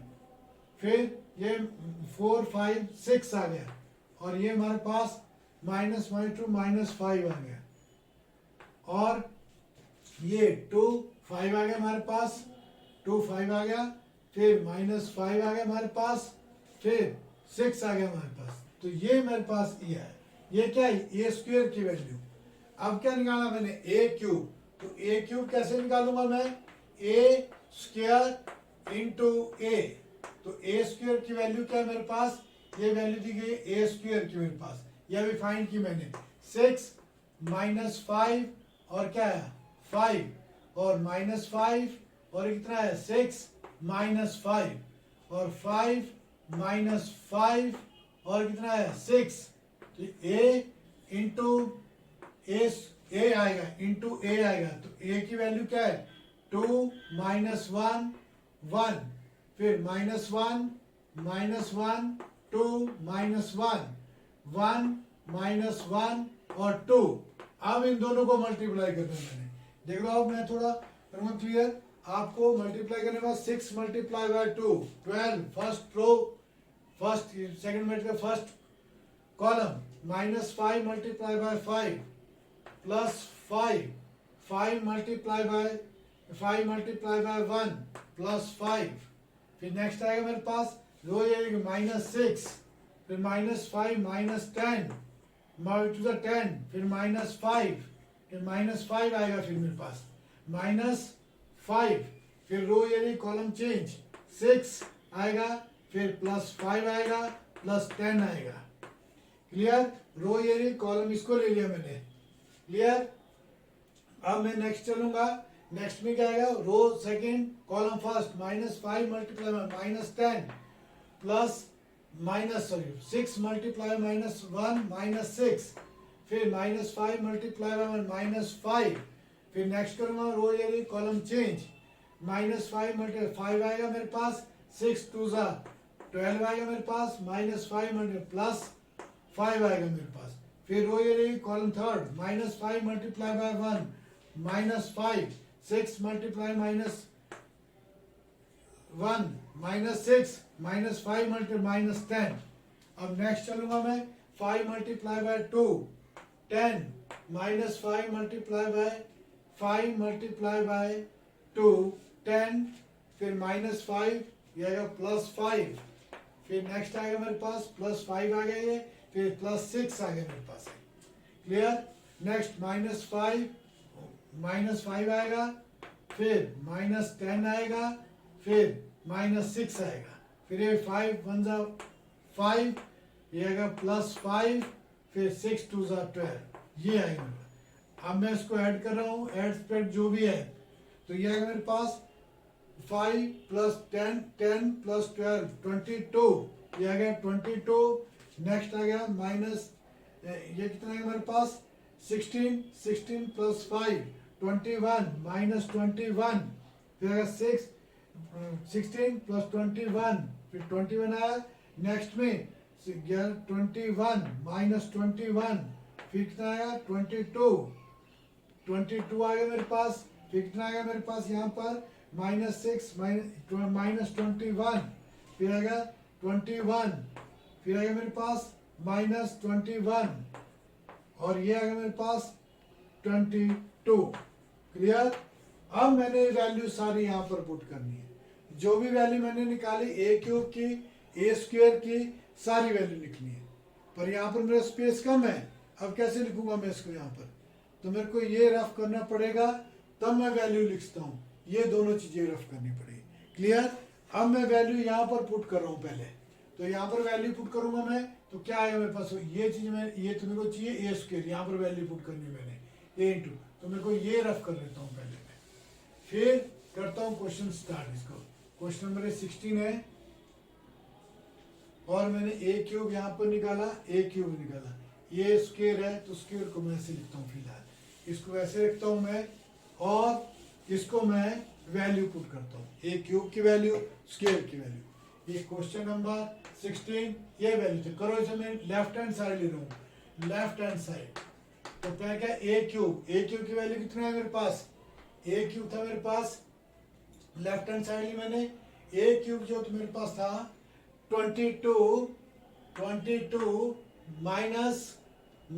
फिर ये 4 5 6 आ गया, और ये हमारे पास माइनस 2 माइनस 5 आ गया, और ये 2 5 आ गया हमारे पास, 2 5 आ गया, फिर माइनस 5 आ गया हमारे पास, फिर 6 आ गया हमारे पास। तो ये मेरे पास ये है, ये क्या है, ए स्क्वायर की वैल्यू। अब क्या निकाला मैंने, ए क्यूब। तो ए क्यूब कैसे निकालूंगा मैं, ए स्क्वायर इंटू ए। तो ए स्क्वायर की वैल्यू क्या है मेरे पास, ये वैल्यू दी गई ए स्क्वायर की मेरे पास, यह भी फाइंड की मैंने, 6 माइनस 5 और क्या है 5 और माइनस 5 और कितना है 6 माइनस 5 और 5 माइनस 5 और कितना है 6। तो ए इंटू ए आएगा, इंटू ए आएगा, तो ए की वैल्यू क्या है 2 माइनस 1 1, फिर माइनस 1 2 माइनस 1 माइनस 1 और 2। अब इन दोनों को मल्टीप्लाई करना है मैंने, देख लो। अब मैं थोड़ा करूँगा क्लियर आपको। मल्टीप्लाई करने के बाद 6 multiply by 2 12, first row first second matrix first column, minus 5 multiply by 5 plus 5 multiply by 1 plus 5, फिर नेक्स्ट आएगा मेरे पास रो ये माइनस 6, फिर माइनस 5 माइनस 10 टू द 10, फिर माइनस 5, फिर माइनस 5 आएगा, फिर मेरे पास माइनस 5, फिर रो ये कॉलम चेंज 6 आएगा, फिर प्लस 5 आएगा, प्लस 10 आएगा। क्लियर, रो ये कॉलम इसको ले लिया मैंने, क्लियर। अब मैं नेक्स्ट चलूंगा, नेक्स्ट में क्या आएगा, row second column first, minus 5 multiply minus 10 plus minus 6 multiply minus 1 minus 6, फिर माइनस 5 मल्टीप्लाई बाय माइनस 5, फिर नेक्स्ट करूंगा रो ये कॉलम चेंज, माइनस 5 मल्टीप्लाई 5 आएगा मेरे पास, 6 2 जा 12 आएगा मेरे पास, माइनस 5 मल्टीप्लाई प्लस 5 आएगा मेरे पास, फिर रो ये column third, minus 5 multiply by 1 minus 5, 6 multiply minus 1 minus 6 minus 5 multiply minus 10। अब नेक्स्ट चलूंगा मैं, 5 multiply by 2 10 minus 5 multiply by 2 10, फिर माइनस 5 ये आएगा प्लस 5, फिर नेक्स्ट आएगा मेरे पास प्लस 5 आ गया ये, फिर प्लस 6 आ गया मेरे पास, क्लियर। नेक्स्ट माइनस 5 आएगा, फिर माइनस 10 आएगा, फिर माइनस 6 आएगा, फिर ये 5 1 जा 5, ये आएगा प्लस 5, फिर 6 2 जा 12, ये आएगा मेरे पास। अब मैं इसको ऐड कर रहा हूँ, ऐड स्प्रेड जो भी है, तो ये आएगा मेरे पास 5 प्लस 10 10 प्लस 12 22, ये आ गया 22। नेक्स्ट आ गया माइनस ये कितना है हमारे पास 16 प्लस 5 21 माइनस 21, फिर आएगा 16 प्लस 21, फिर 21 आया। नेक्स्ट में 21 माइनस 21, फिर कितना आया 22 आ गया मेरे पास, फिर कितना आएगा मेरे पास यहाँ पर माइनस 6 माइनस 21, फिर आएगा 21, फिर आएगा मेरे पास माइनस 21, और ये आएगा मेरे पास 22। क्लियर। अब मैंने वैल्यू सारी यहाँ पर पुट करनी है, जो भी वैल्यू मैंने निकाली ए क्यूब की, ए स्क्वायर की, सारी वैल्यू लिखनी है। पर यहाँ पर मेरा स्पेस कम है, अब कैसे लिखूंगा मैं इसको यहाँ पर? तो मेरे को ये रफ करना पड़ेगा, तब मैं वैल्यू लिखता हूँ। ये दोनों चीजें रफ करनी पड़ेगी। क्लियर। अब मैं वैल्यू यहाँ पर पुट कर रहा हूँ पहले, तो यहाँ पर वैल्यू पुट करूंगा मैं, तो क्या आएगा मेरे पास? ये चीज मैं, ये तो मेरे को चाहिए ए स्क्वायर, यहाँ पर वैल्यू पुट करनी मैंने ए इंटू, तो मेरे को ये रफ कर लेता हूँ पहले मैं, फिर करता हूँ क्वेश्चन स्टार्ट। इसको क्वेश्चन नंबर 16 है, और मैंने ए क्यूब यहाँ पर निकाला, ए क्यूब निकाला, ये स्क्वायर है तो स्क्वायर को मैं ऐसे लिखता हूँ फिलहाल, इसको ऐसे रखता हूँ मैं, और इसको मैं वैल्यू पुट करता हूँ, ए क्यूब की वैल्यू, स्क्वायर की वैल्यू। ये क्वेश्चन नंबर 16 ये वैल्यू थे। करो इसे, मैं लेफ्ट हैंड साइड ले रहा हूँ, लेफ्ट हैंड साइड। तो क्या क्या ए क्यूब की वैल्यू कितना है मेरे पास? ए क्यूब था मेरे पास, लेफ्ट हैंड साइड ली मैंने, ए क्यूब जो तो मेरे पास था 22 माइनस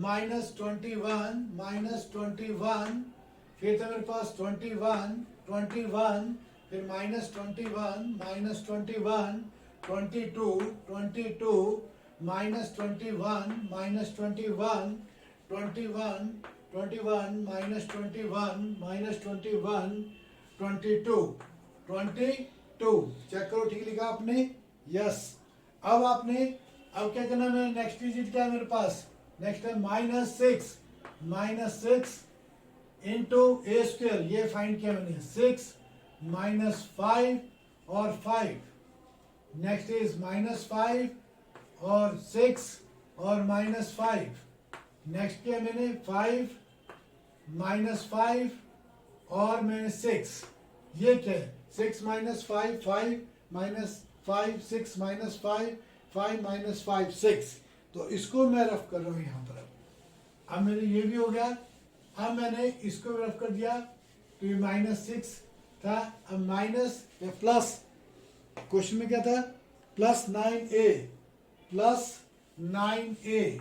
21 फिर था मेरे पास 21 फिर minus 21 22 minus 21 minus 21 minus 22 check करो ठीक लिखा आपने? यस। अब आपने अब क्या करना है? नेक्स्ट डिजिट क्या है मेरे पास? नेक्स्ट है माइनस 6 इंटू ए स्क्वायर, ये फाइंड किया मैंने, 6 माइनस 5 और 5। नेक्स्ट इज माइनस 5 और 6 और माइनस 5। नेक्स्ट किया मैंने 5 माइनस 5 और मैंने 6। ये क्या है? 6 माइनस 5 5 माइनस 5 6 माइनस 5 5 माइनस 5 6। तो इसको मैं रफ कर रहा हूँ यहाँ पर। अब मेरे ये भी हो गया। अब मैंने इसको रफ कर दिया, तो ये -6 था, अब माइनस या प्लस, क्वेश्चन में क्या था? Plus 9a plus 9a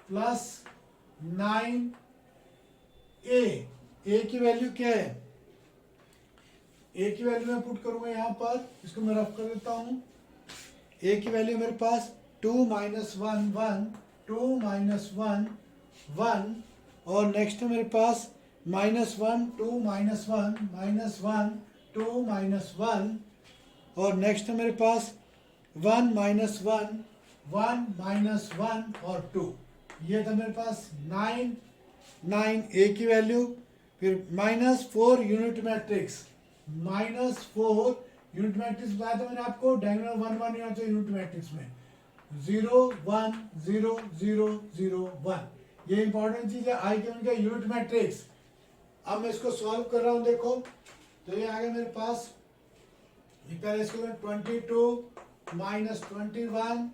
plus 9a। a की वैल्यू क्या है? a की वैल्यू मैं पुट करूंगा यहाँ पर, इसको मैं रफ कर देता हूँ। a की वैल्यू मेरे पास 2 माइनस 1 1 2 माइनस 1 1 और नेक्स्ट है मेरे पास -1 2 माइनस 1 माइनस 1 2 माइनस 1 और नेक्स्ट है मेरे पास 1 माइनस 1 1 माइनस 1 और 2। ये था मेरे पास 9 a की वैल्यू, फिर -4 यूनिट मैट्रिक्स, -4 यूनिट मैट्रिक्स बताया था मैंने आपको, डायगोनल 1 1 यहाँ से यूनिट मैट्रिक्स में 0 1 0 0 0 1। ये इंपॉर्टेंट चीज है, आई के उनके यूनिट मैट्रिक्स। अब मैं इसको सॉल्व कर रहा हूं, देखो तो ये आ गया मेरे पास, पहले इसको मैं 22 माइनस 21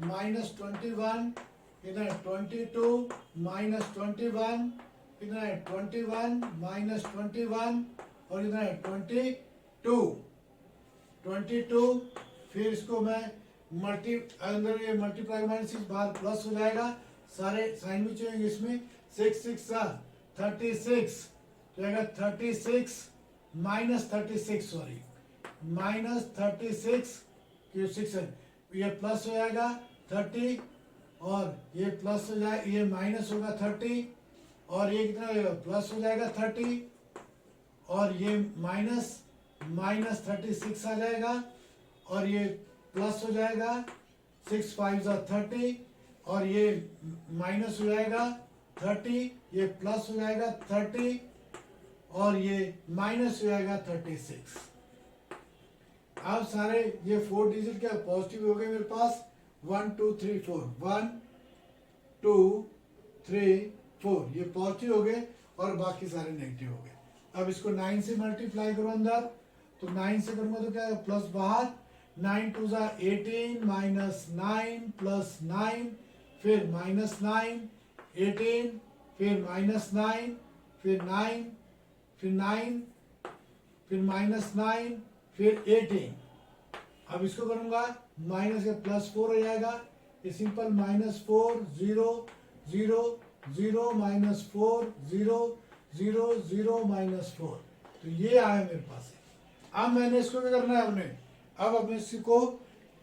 माइनस 21 इधर 22 माइनस 21 इधर 21 माइनस 21 और इधर 22 फिर इसको मैं अंदर ये मल्टीप्लाई माइनस बाहर प्लस हो जाएगा, सारे साइन भी चाहिए इसमें। 6 6 36 तो आएगा 36 माइनस 36 सॉरी माइनस 36 क्यों 6 है, ये प्लस हो जाएगा 30 और ये प्लस हो जाए, ये माइनस होगा 30 और ये कितना प्लस हो जाएगा 30 और ये माइनस 36 आ जाएगा और ये प्लस हो जाएगा 6 5 30 और ये माइनस हो जाएगा 30, ये प्लस हो जाएगा 30 और ये माइनस हो जाएगा 36। अब सारे ये 4 डिजिट क्या पॉजिटिव हो गए मेरे पास, 1 2 3 4 1 2 3 4 ये पॉजिटिव हो गए और बाकी सारे नेगेटिव हो गए। अब इसको 9 से मल्टीप्लाई करो अंदर, तो 9 से करूंगा तो क्या प्लस बाहर, 9 2 18 माइनस 9 प्लस 9 फिर माइनस 9 18 फिर माइनस 9 फिर 9 फिर 9 फिर माइनस 9 फिर 18। अब इसको करूंगा माइनस का प्लस 4 हो जाएगा, ये सिंपल -4 0 0 0 माइनस 4 0 0 0 माइनस 4। तो ये आया मेरे पास। अब मैंने इसको क्या करना है अपने, अब अपने इसको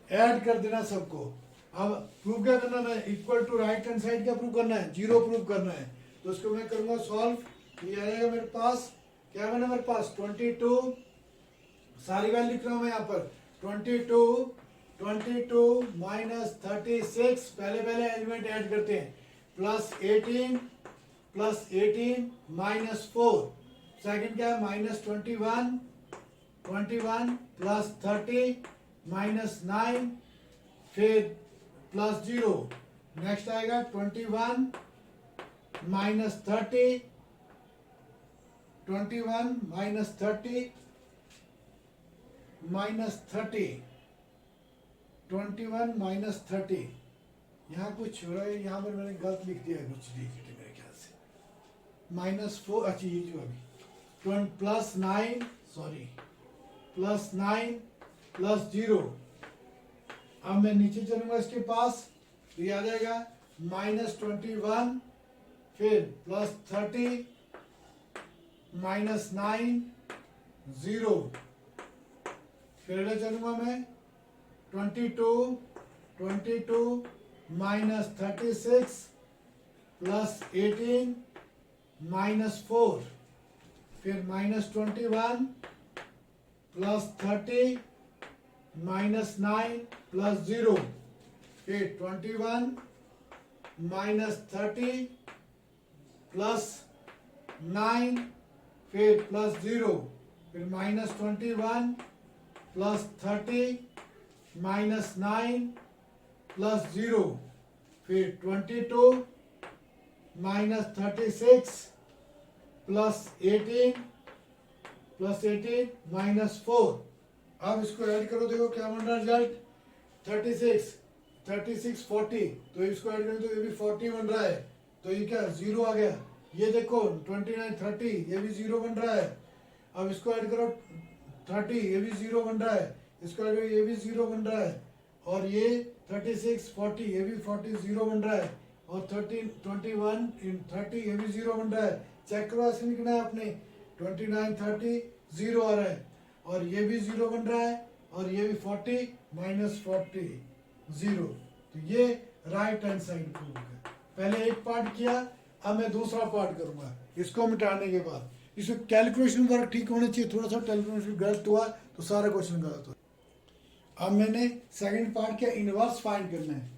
ऐड कर देना सबको। अब प्रूव क्या करना है, equal to right hand side क्या प्रूव करना है, 0 प्रूव करना है। तो इसको मैं करूंगा सॉल्व। ये आएगा मेरे पास, क्या बना मेरे पास 22, सारी वैल्यू लिख रहा हूं मैं यहाँ पर, 22 माइनस 36, पहले एलिमेंट ऐड करते हैं, प्लस 18 माइनस 4, सेकंड क्या है माइनस 21 प्लस 30 माइनस 9, फिर प्लस 0, नेक्स्ट आएगा 21 माइनस 30, 21 माइनस 30 माइनस 30, 21 माइनस 30। यहाँ कुछ हो रहा है, यहाँ पर मैंने गलत लिख दिया है कुछ डिजिट मेरे ख्याल से, -4, अच्छा ये जो अभी प्लस 9 प्लस 0। अब मैं नीचे चलूंगा इसके पास, तो ये आ जाएगा -21, फिर प्लस 30 माइनस 9 0, फिर अगले चलूंगा मैं 22 माइनस 36 प्लस 18 माइनस 4, फिर -21 प्लस 30 माइनस 9 प्लस 0, फिर 21 माइनस 30 प्लस 9, फिर प्लस 0, फिर -21 प्लस 30 माइनस 9 प्लस 0, फिर 22 माइनस 36 प्लस 18 माइनस 4। अब इसको ऐड करो, देखो क्या बन रहा है रिजल्ट, 36 40, तो इसको ऐड करें तो ये भी 40 बन रहा है, तो ये क्या 0 आ गया। ये देखो 29 30, ये भी 0 बन रहा है। अब इसको ऐड करो 30, ये भी 0 बन रहा है, इसको ऐड करो ये भी 0 बन रहा है, और ये 36 40, ये भी 40 0 बन रहा है, और 21 30, ये भी 0 बन रहा है। चेक करो ऐसे लिखना है आपने, 29 30 0 आ रहा है, और ये भी 0 बन रहा है, और ये भी 40 माइनस 40 0। तो ये राइट हैंड साइड प्रूव है। पहले एक पार्ट किया, अब मैं दूसरा पार्ट करूंगा इसको मिटाने के बाद। इसमें कैलकुलेशन वर्क ठीक होना चाहिए, थोड़ा सा कैलकुलेशन गलत हुआ तो सारा क्वेश्चन गलत हुआ। अब मैंने सेकंड पार्ट किया, इनवर्स फाइंड करना है।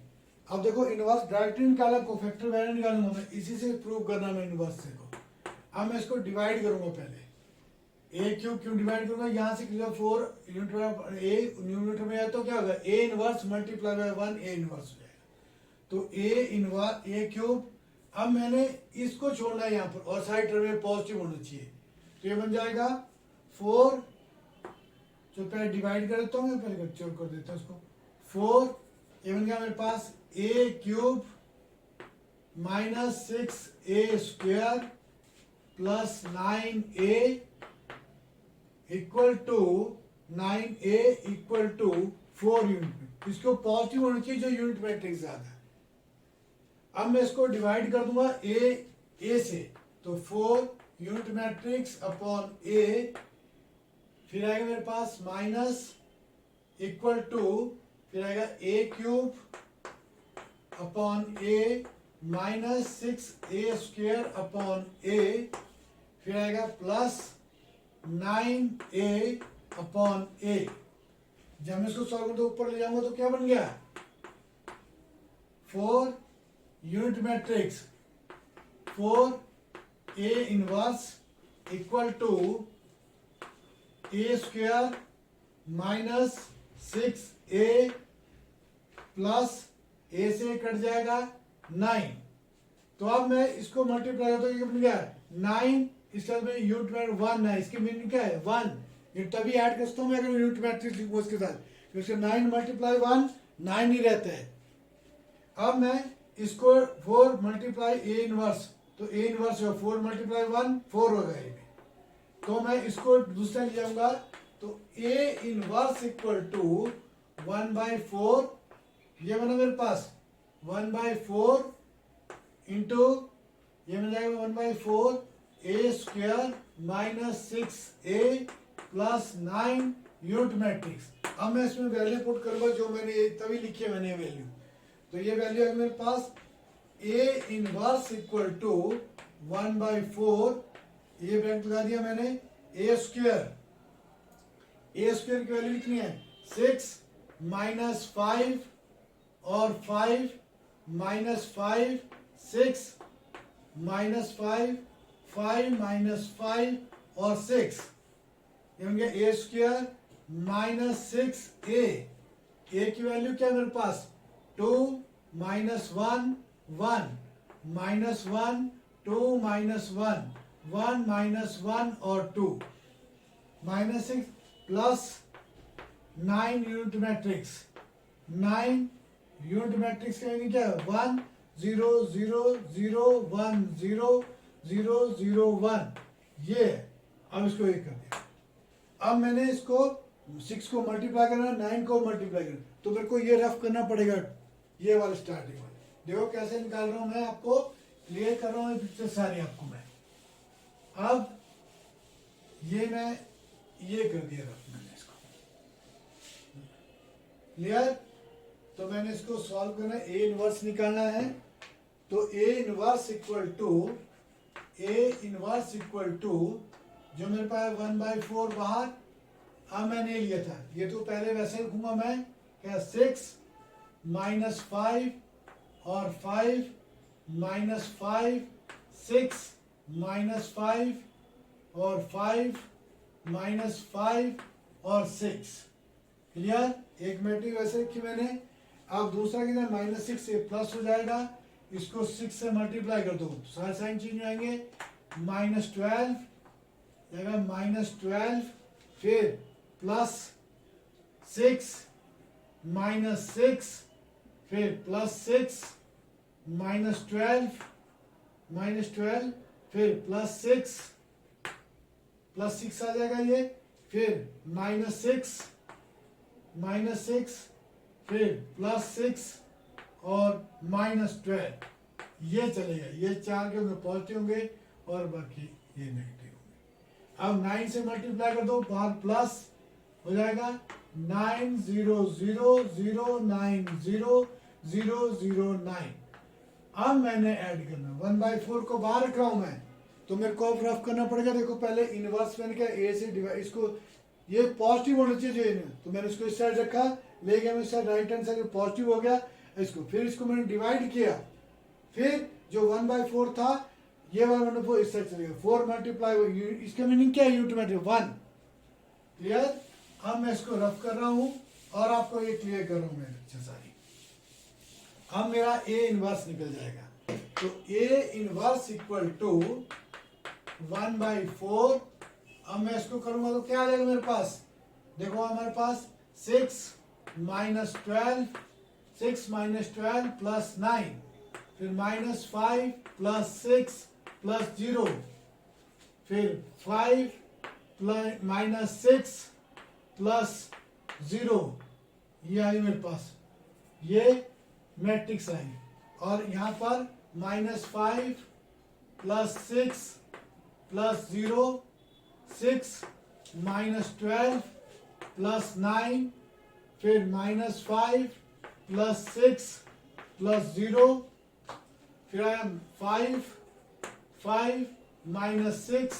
अब देखो इनवर्स डायरेक्टली निकाला, कोफैक्टर वैल्यू निकालूंगा मैं, इसी से प्रूव करना मैं इनवर्स से को। अब मैं इसको डिवाइड करूंगा, पहले ए क्यों डिवाइड करूंगा, यहाँ से 4 यूनिट न्यूमरेटर में आया तो क्या होगा, A inverse multiply by 1 A inverse हो जाएगा। तो ए क्यूब। अब मैंने इसको छोड़ना है यहाँ पर, और साइड टर्म में पॉजिटिव होना चाहिए, तो ये बन जाएगा 4, जो पहले डिवाइड कर देता हूँ, पहले चोर कर देता हूँ इसको, 4, ये बन गया मेरे पास A cube minus 6a square plus 9a equal to 9a equal to 4 unit. इसको पॉजिटिव होना चाहिए जो यूनिट मैट्रिक्स ज्यादा है। अब मैं इसको डिवाइड कर दूंगा ए से, तो 4 यूनिट मैट्रिक्स अपॉन ए, फिर आएगा मेरे पास माइनस इक्वल टू, फिर आएगा ए क्यूब अपॉन ए माइनस 6a स्क्वायर अपॉन ए, फिर आएगा प्लस 9a अपॉन ए। जब मैं इसको सॉल्व करके ऊपर ले जाऊंगा तो क्या बन गया, 4 unit matrix 4a inverse equal to A square minus 6a plus A से कट जाएगा 9। तो अब मैं इसको मल्टीप्लाई करता हूँ, ये बन गया 9, इसके में यूनिट मैट्रिक्स 1 है, इसकी मीनिंग क्या है 1, ये तभी ऐड करता हूँ मैं अगर यूनिट मैट्रिक्स लिखूँ उसके साथ, इसके 9 मल्टीप्लाई 1 9 ही रहता है। अब मैं इसको 4 मल्टीप्लाई ए इनवर्स, तो ए इनवर्स 4 मल्टीप्लाई 1 4 होगा ये भी, तो मैं इसको दूसरा ले जाऊंगा, तो ए इनवर्स इक्वल टू 1/4, ये बना मेरे पास 1/4 इंटू ये मिल जाएगा 1/4 A square minus 6a plus 9 unit matrix. अब मैं इसमें वैल्यू पुट करूंगा जो मैंने तभी लिखी है मैंने वैल्यू। तो ये वैल्यू है मेरे पास ए इनवर्स इक्वल टू 1/4, ये ब्रैकेट लगा दिया मैंने, ए स्क्वायर की वैल्यू कितनी है 6 माइनस 5 और 5 माइनस 5 6 माइनस 5 5 माइनस 5 और 6 ये होंगे ए स्क्वायर माइनस 6a की वैल्यू क्या है मेरे पास 2 माइनस 1 1 माइनस 1 2 माइनस 1 1 माइनस 1 और 2 minus 6 plus 9 unit matrix 9 unit matrix का क्या है 1 0 0 0 1 0 0 0 1 ये है। अब इसको एक कर दिया। अब मैंने इसको 6 को मल्टीप्लाई करना 9 को मल्टीप्लाई करना, तो मेरे को ये रफ करना पड़ेगा, ये वाला स्टार्टिंग वाला। देखो कैसे निकाल रहा हूं मैं, आपको क्लियर कर रहा हूं पिक्चर सारी आपको मैं। अब ये मैं ये कर दिया रफ मैंने इसको क्लियर। तो मैंने इसको सॉल्व करना है, ए इनवर्स निकालना है। तो ए इनवर्स इक्वल टू जो मेरे पास 1/4 बाहर, अब मैंने लिया था, ये तो पहले वैसे लिखूंगा मैं क्या 6 माइनस 5 और 5 माइनस 5 6 माइनस 5 और 5 माइनस 5 और 6 क्लियर। एक मैट्रिक वैसे लिखी मैंने। अब दूसरा कितना माइनस 6 से प्लस हो जाएगा, इसको 6 से मल्टीप्लाई कर दो सारे साइन चेंज हो जाएंगे, माइनस 12 जाएगा माइनस 12 फिर प्लस 6 माइनस 6 फिर प्लस 6 माइनस 12 फिर प्लस 6 आ जाएगा ये, फिर माइनस 6 फिर प्लस 6 और माइनस 12 ये चलेगा। ये चार के होंगे पॉजिटिव होंगे और बाकी ये नेगेटिव होंगे। अब 9 से मल्टीप्लाई कर दो, बाहर प्लस हो जाएगा 9 0 0 0 9 0 0 0 9। अब मैंने ऐड करना 1/4 को बाहर रख रहा हूं मैं, तो मेरे को अब रफ करना पड़ेगा। देखो पहले इनवर्स मैंने क्या ए से डिवाइड, इसको ये पॉजिटिव होना चाहिए जो तो मैंने इसको इस साइड रखा, ले गया मैं इस side, right hand side positive हो गया इसको, फिर इसको मैंने डिवाइड किया, फिर जो 1/4 था ये 1/4 इस साइड चलेगा, 4 मल्टीप्लाई, इसका मीनिंग क्या है यूनिट मैट्रिक्स 1 क्लियर। अब मैं इसको रफ कर रहा हूं और आपको ये क्लियर कर रहा हूं मैं अच्छा सारी। अब मेरा ए इनवर्स निकल जाएगा, तो ए इनवर्स इक्वल टू 1/4। अब मैं इसको करूंगा तो क्या आ जाएगा मेरे पास, देखो हमारे पास 6 माइनस 12 प्लस 9 फिर माइनस 5 प्लस 6 प्लस 0 फिर 5 माइनस 6 प्लस 0 ये आई मेरे पास, ये मैट्रिक्स आई। और यहाँ पर -5 प्लस 6 प्लस 0 6 माइनस 12 प्लस 9 फिर -5 प्लस 6 प्लस 0 फिर आया 5 minus 6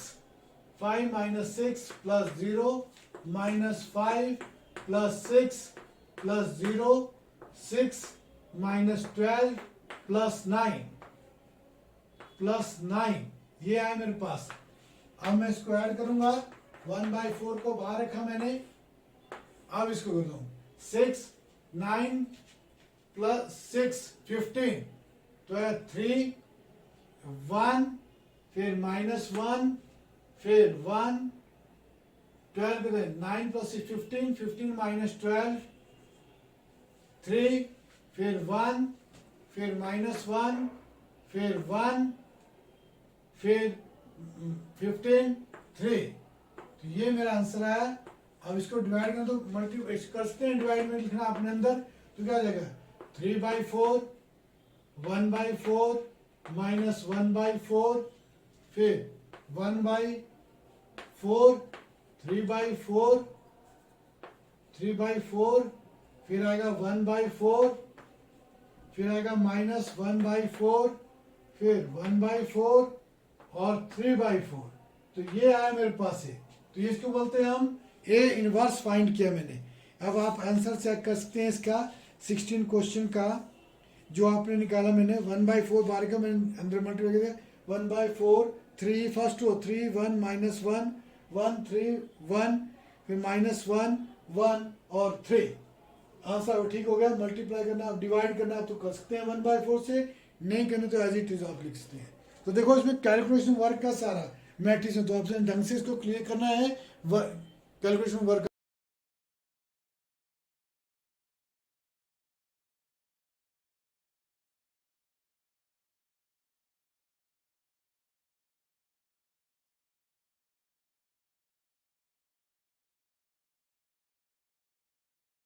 5 minus 6 plus 0 -5 plus 6 plus 0 6 minus 12 plus 9 ये आया मेरे पास। अब मैं इसको ऐड करूंगा, 1/4 को बाहर रखा मैंने, अब इसको कर दूं 6 9 प्लस 6 15 तो है 3 1 फिर -1 फिर 1 12 के 9 प्लस 15 15 माइनस 12 3 फिर 1 फिर -1 फिर 1 फिर 15 3, तो ये मेरा आंसर आया। अब इसको डिवाइड करना, तो मल्टीप्लाई कर सकते हैं, डिवाइड में लिखना अपने अंदर, तो क्या हो जाएगा 3/4 1/4 माइनस 1/4, फिर 1/4, 3/4, 3/4, फिर आएगा 1/4, फिर आएगा माइनस 1/4, फिर 1/4 और 3/4। तो ये आया मेरे पास है, तो इसको बोलते हैं हम ए इनवर्स फाइंड किया मैंने। अब आप आंसर चेक कर सकते हैं इसका 16 क्वेश्चन का जो आपने निकाला मैंने 1/4 बार का मैंने अंदर मल्टीप्लाई किया 1/4, 3 फर्स्ट हो 3 1 माइनस 1 1 3 1 फिर माइनस 1 1 और 3। आंसर ठीक हो गया। मल्टीप्लाई करना आप डिवाइड करना आप तो कर सकते हैं 1/4 से, नहीं करना तो एज इट इज आप लिख सकते हैं। तो देखो इसमें कैलकुलेशन वर्क का सारा मैट्रिक्स है, तो आपसे ढंग से इसको क्लियर करना है कैलकुलेशन वर्क।